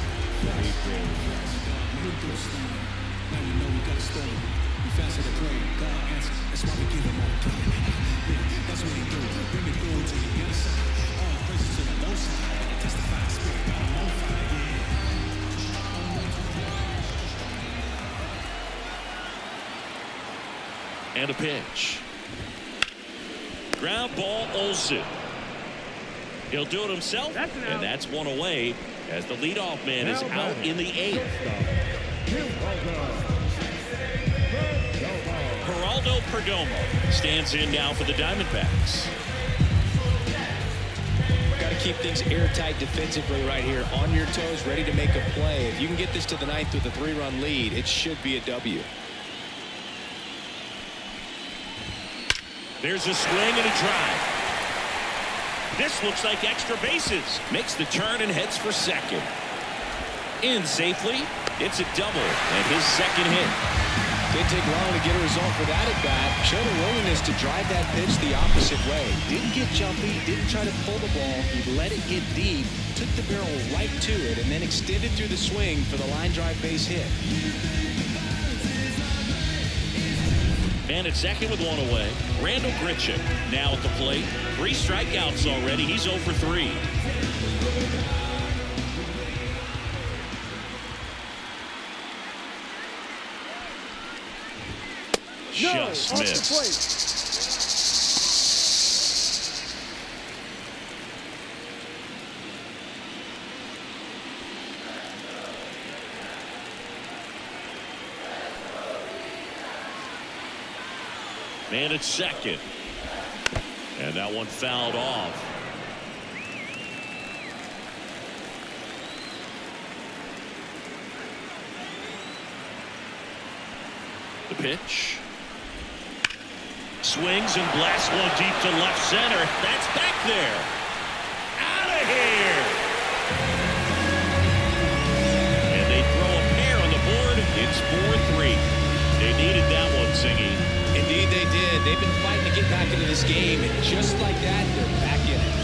And a pitch. Ground ball, Olsen. He'll do it himself, and that's 1 away as the leadoff man is out in the 8th. Geraldo Perdomo stands in now for the Diamondbacks. keep things airtight defensively right here. On your toes, ready to make a play. If you can get this to the ninth with a 3-run lead, it should be a W. There's a swing and a drive. This looks like extra bases. Makes the turn and heads for second. In safely. It's a double and his second hit. Didn't take long to get a result for that at bat. Showed a willingness to drive that pitch the opposite way. Didn't get jumpy, didn't try to pull the ball. He let it get deep, took the barrel right to it, and then extended through the swing for the line drive base hit. Man at second with one away. Randall Grichuk now at the plate. 3 strikeouts already. He's 0 for 3. Just missed. Man at second. And that one fouled off. The pitch. Swings and blasts one deep to left center. That's back there. Out of here. And they throw a pair on the board. It's 4-3. They needed that one, Singy. Indeed they did. They've been fighting to get back into this game, and just like that, they're back in it.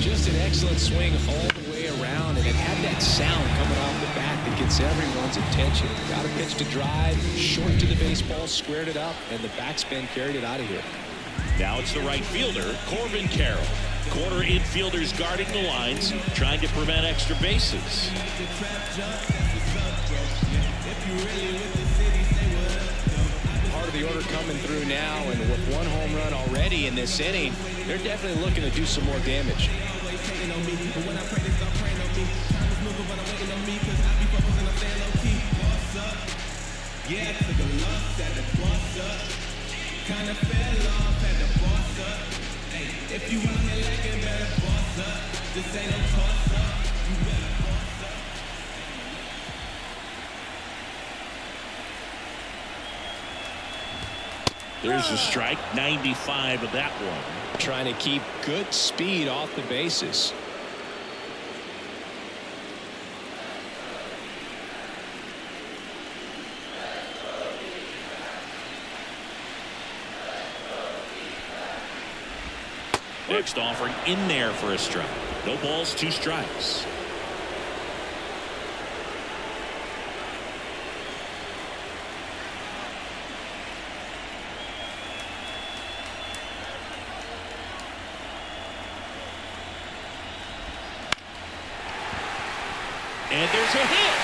Just an excellent swing all the way around, and it had that sound coming off the bat that gets everyone's attention. Got a pitch to drive, short to the baseball, squared it up, and the backspin carried it out of here. Now it's the right fielder, Corbin Carroll. Corner infielders guarding the lines, trying to prevent extra bases. Part of the order coming through now, and with 1 home run already in this inning, they're definitely looking to do some more damage. Kinda fell off at the boss up. Hey, if you want me like it, better boss up. This ain't no toss up. You better boss up. There's a strike, 95 of that one. Trying to keep good speed off the bases. Next offering in there for a strike. No balls, 2 strikes. And there's a hit.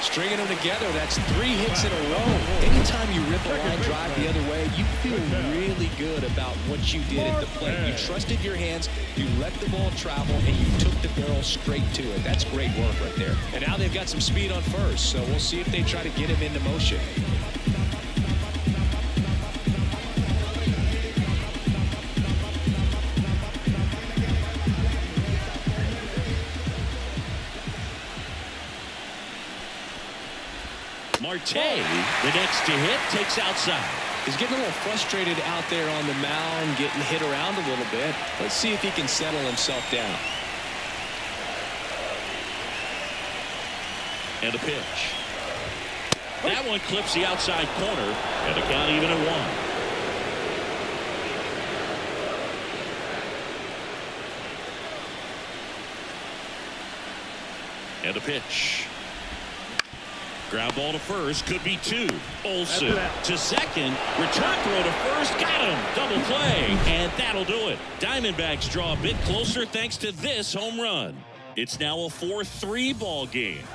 Stringing them together, that's 3 hits in a row. Anytime you rip a line drive the other way, you feel really good about what you did at the plate. You trusted your hands, you let the ball travel, and you took the barrel straight to it. That's great work right there. And now they've got some speed on first, so we'll see if they try to get him into motion. Marte, the next to hit, takes outside. He's getting a little frustrated out there on the mound, getting hit around a little bit. Let's see if he can settle himself down. And a pitch. That one clips the outside corner, and the count even at 1. And a pitch. Ground ball to first, could be 2. Olsen to second, return throw to first, got him, double play, and that'll do it. Diamondbacks draw a bit closer thanks to this home run. It's now a 4-3 ball game.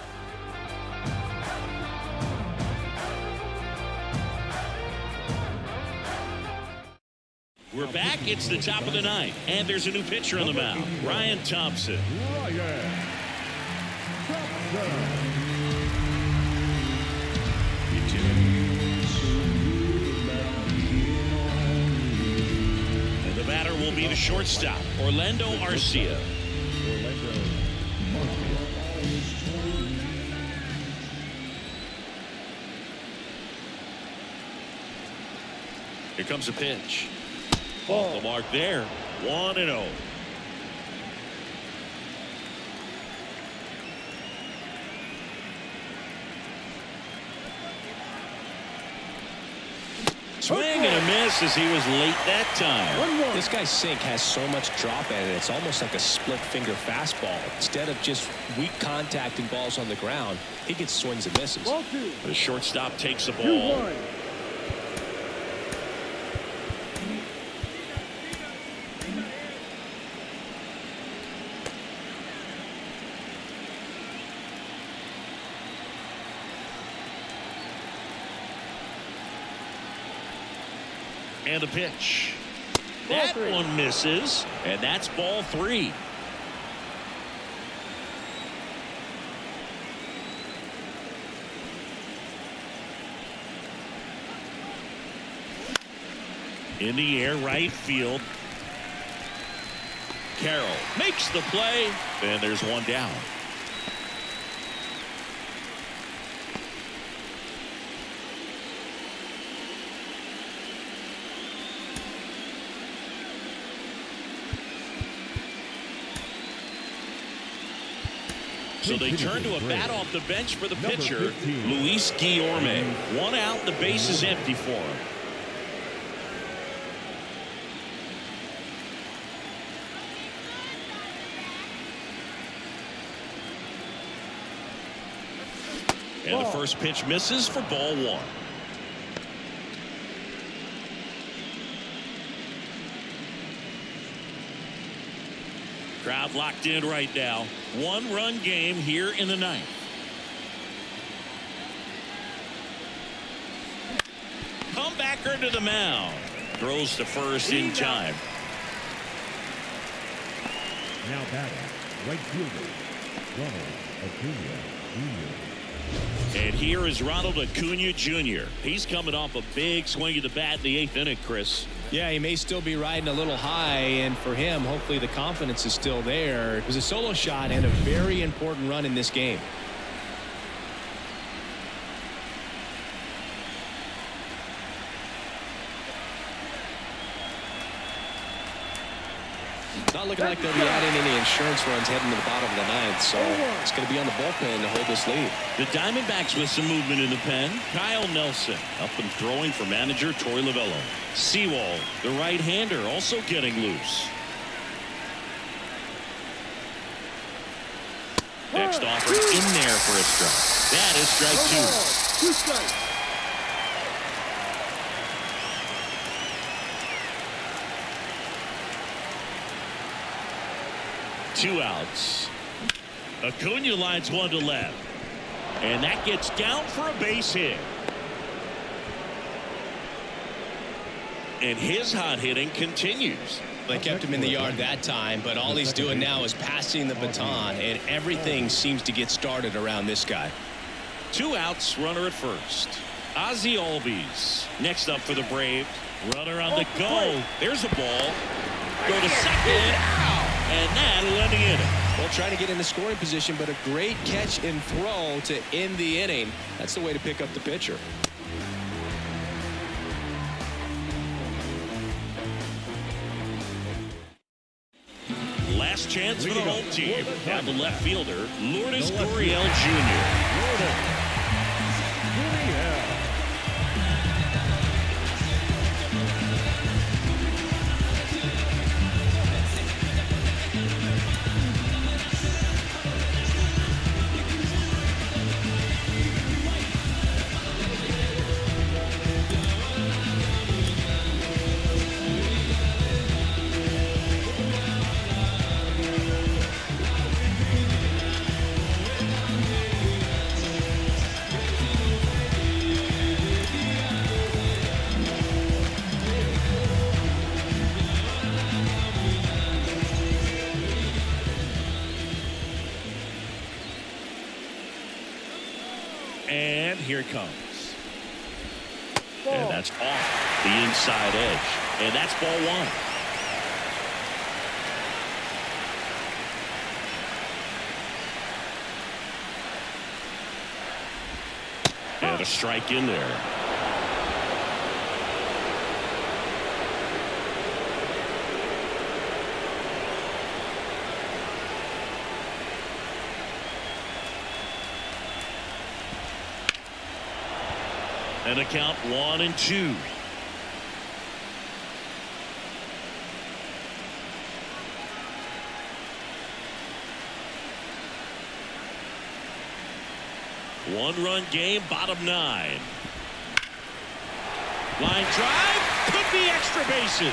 We're back. It's the top of the ninth, and there's a new pitcher on the mound, Ryan Thompson. Ryan Thompson. And the batter will be the shortstop, Orlando Arcia. Here comes a pitch. Off the mark there. 1-0. Swing and a miss as he was late that time. This guy's sink has so much drop in it. It's almost like a split finger fastball. Instead of just weak contact and balls on the ground, he gets swings and misses. The shortstop takes the ball. And a pitch. That one misses, and that's ball 3. In the air, right field. Carroll makes the play, and there's one down. So they turn to a bat off the bench for the pitcher, Luis Guillorme. 1 out, the base is empty for him. And the first pitch misses for ball 1. Crowd locked in right now. 1-run game here in the 9th. Comebacker to the mound. Throws to first in time. Now batting, right fielder, Ronald Acuna Jr. And here is Ronald Acuna Jr. He's coming off a big swing of the bat in the 8th inning, Chris. Yeah, he may still be riding a little high, and for him, hopefully the confidence is still there. It was a solo shot and a very important run in this game. Not looking like they'll be adding any insurance runs heading to the bottom of the 9th, so it's going to be on the bullpen to hold this lead. The Diamondbacks with some movement in the pen. Kyle Nelson up and throwing for manager Torey Lovullo. Sewald, the right-hander, also getting loose. Next offer in there for a strike. That is strike 2. 2 strikes. Two outs. Acuna lines one to left. And that gets down for a base hit. And his hot hitting continues. They kept him in the yard that time, but all he's doing now is passing the baton, and everything seems to get started around this guy. 2 outs, runner at first. Ozzie Albies next up for the Braves. Runner on the go. There's a ball. Go to second. Ow! And that'll end the inning. Well, trying to get in the scoring position, but a great catch and throw to end the inning. That's the way to pick up the pitcher. Last chance for the home team. Down the left fielder, Lourdes Gurriel Jr. And here it comes. Ball. And that's off the inside edge. And that's ball one. And a strike in there. And a count 1-2. One-run game, bottom 9. Line drive, could be extra bases.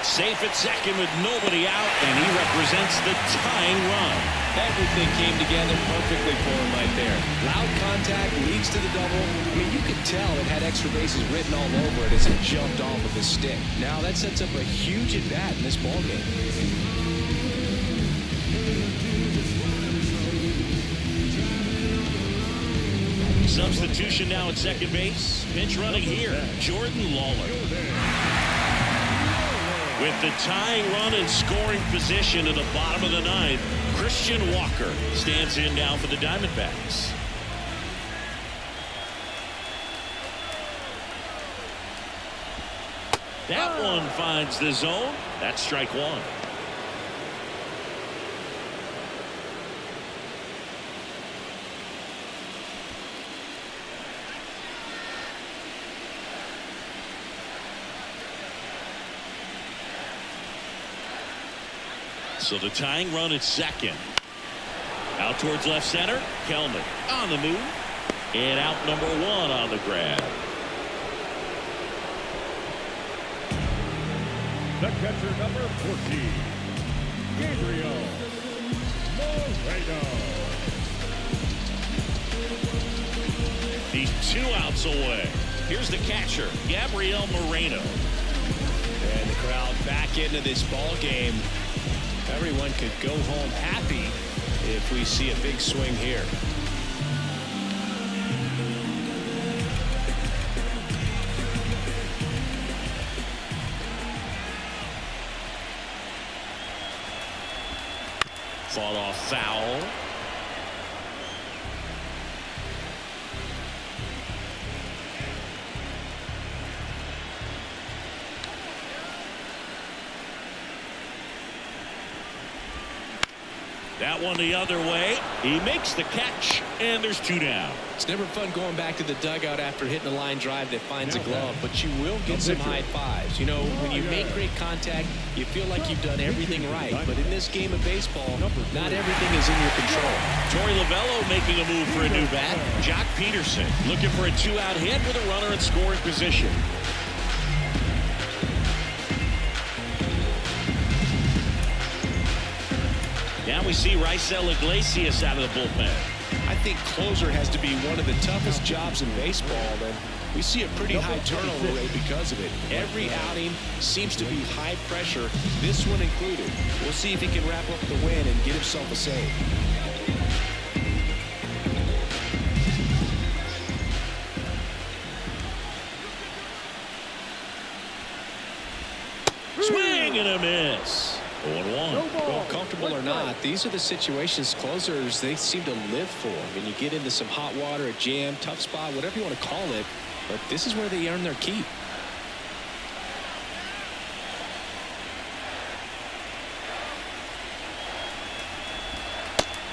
Safe at second with nobody out, and he represents the tying run. Everything came together perfectly for him right there. Loud contact leads to the double. I mean, you could tell it had extra bases written all over it as it jumped off of his stick. Now that sets up a huge at-bat in this ballgame. Substitution now at second base. Pinch running here, Jordan Lawler. With the tying run and scoring position in the bottom of the 9th, Christian Walker stands in now for the Diamondbacks. That one finds the zone. That's strike one. So the tying run at second. Out towards left center. Kelman on the move. And out number 1 on the grab. The catcher, number 14, Gabriel Moreno. He's 2 outs away. Here's the catcher, Gabriel Moreno. And the crowd back into this ball game. Everyone could go home happy if we see a big swing here. Fought off foul. That one the other way. He makes the catch, and there's 2 down. It's never fun going back to the dugout after hitting a line drive that finds a glove, but you will get some high fives. You know, when you make great contact, you feel like you've done everything right. But in this game of baseball, not everything is in your control. Torey Lovullo making a move for a new bat. Jock Peterson looking for a 2-out hit with a runner in scoring position. Now we see Raisel Iglesias out of the bullpen. I think closer has to be one of the toughest jobs in baseball, and we see a pretty high turnover rate because of it. Every outing seems to be high pressure, this one included. We'll see if he can wrap up the win and get himself a save. Swing and a miss. 0-1. Well, comfortable or not, these are the situations closers they seem to live for. I mean, you get into some hot water, a jam, tough spot, whatever you want to call it, but this is where they earn their keep.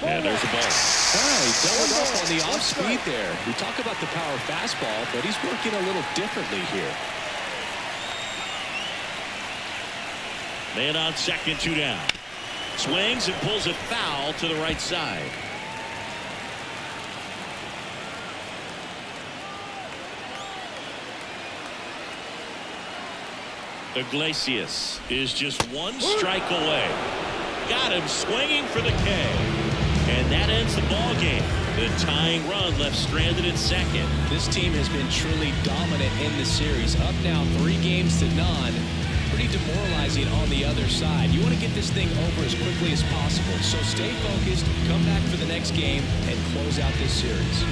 And there's the ball. He doubled up on the off speed there. We talk about the power fastball, but he's working a little differently here. Man on second, 2 down. Swings and pulls it foul to the right side. Iglesias is just 1 strike away. Got him swinging for the K. And that ends the ball game. The tying run left stranded in second. This team has been truly dominant in the series. Up now 3-0. Pretty demoralizing on the other side. You want to get this thing over as quickly as possible. So stay focused, come back for the next game, and close out this series.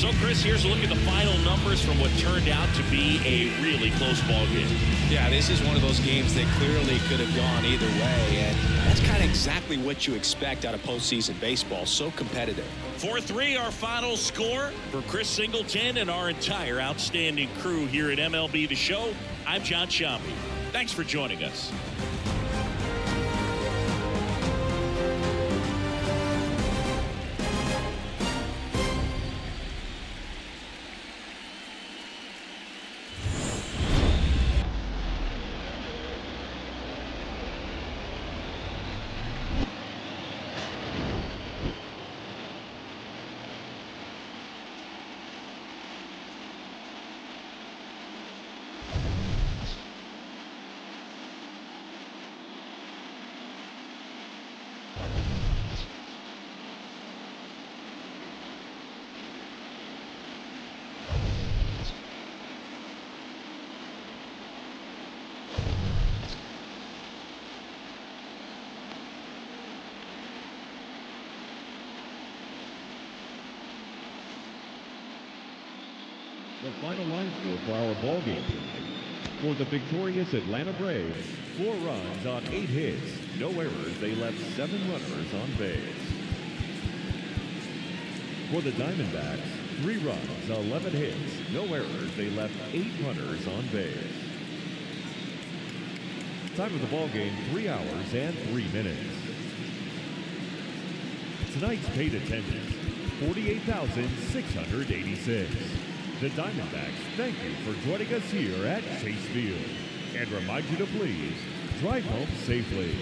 So, Chris, here's a look at the final numbers from what turned out to be a really close ball game. Yeah, this is one of those games that clearly could have gone either way, and that's kind of exactly what you expect out of postseason baseball. So competitive. 4-3, our final score. For Chris Singleton and our entire outstanding crew here at MLB The Show, I'm John Sciambi. Thanks for joining us. The final line score for our ball game tonight. For the victorious Atlanta Braves, 4 runs on 8 hits. No errors. They left 7 runners on base. For the Diamondbacks, 3 runs, 11 hits. No errors. They left 8 runners on base. Time of the ball game, 3 hours and 3 minutes. Tonight's paid attendance, 48,686. The Diamondbacks thank you for joining us here at Chase Field and remind you to please drive home safely.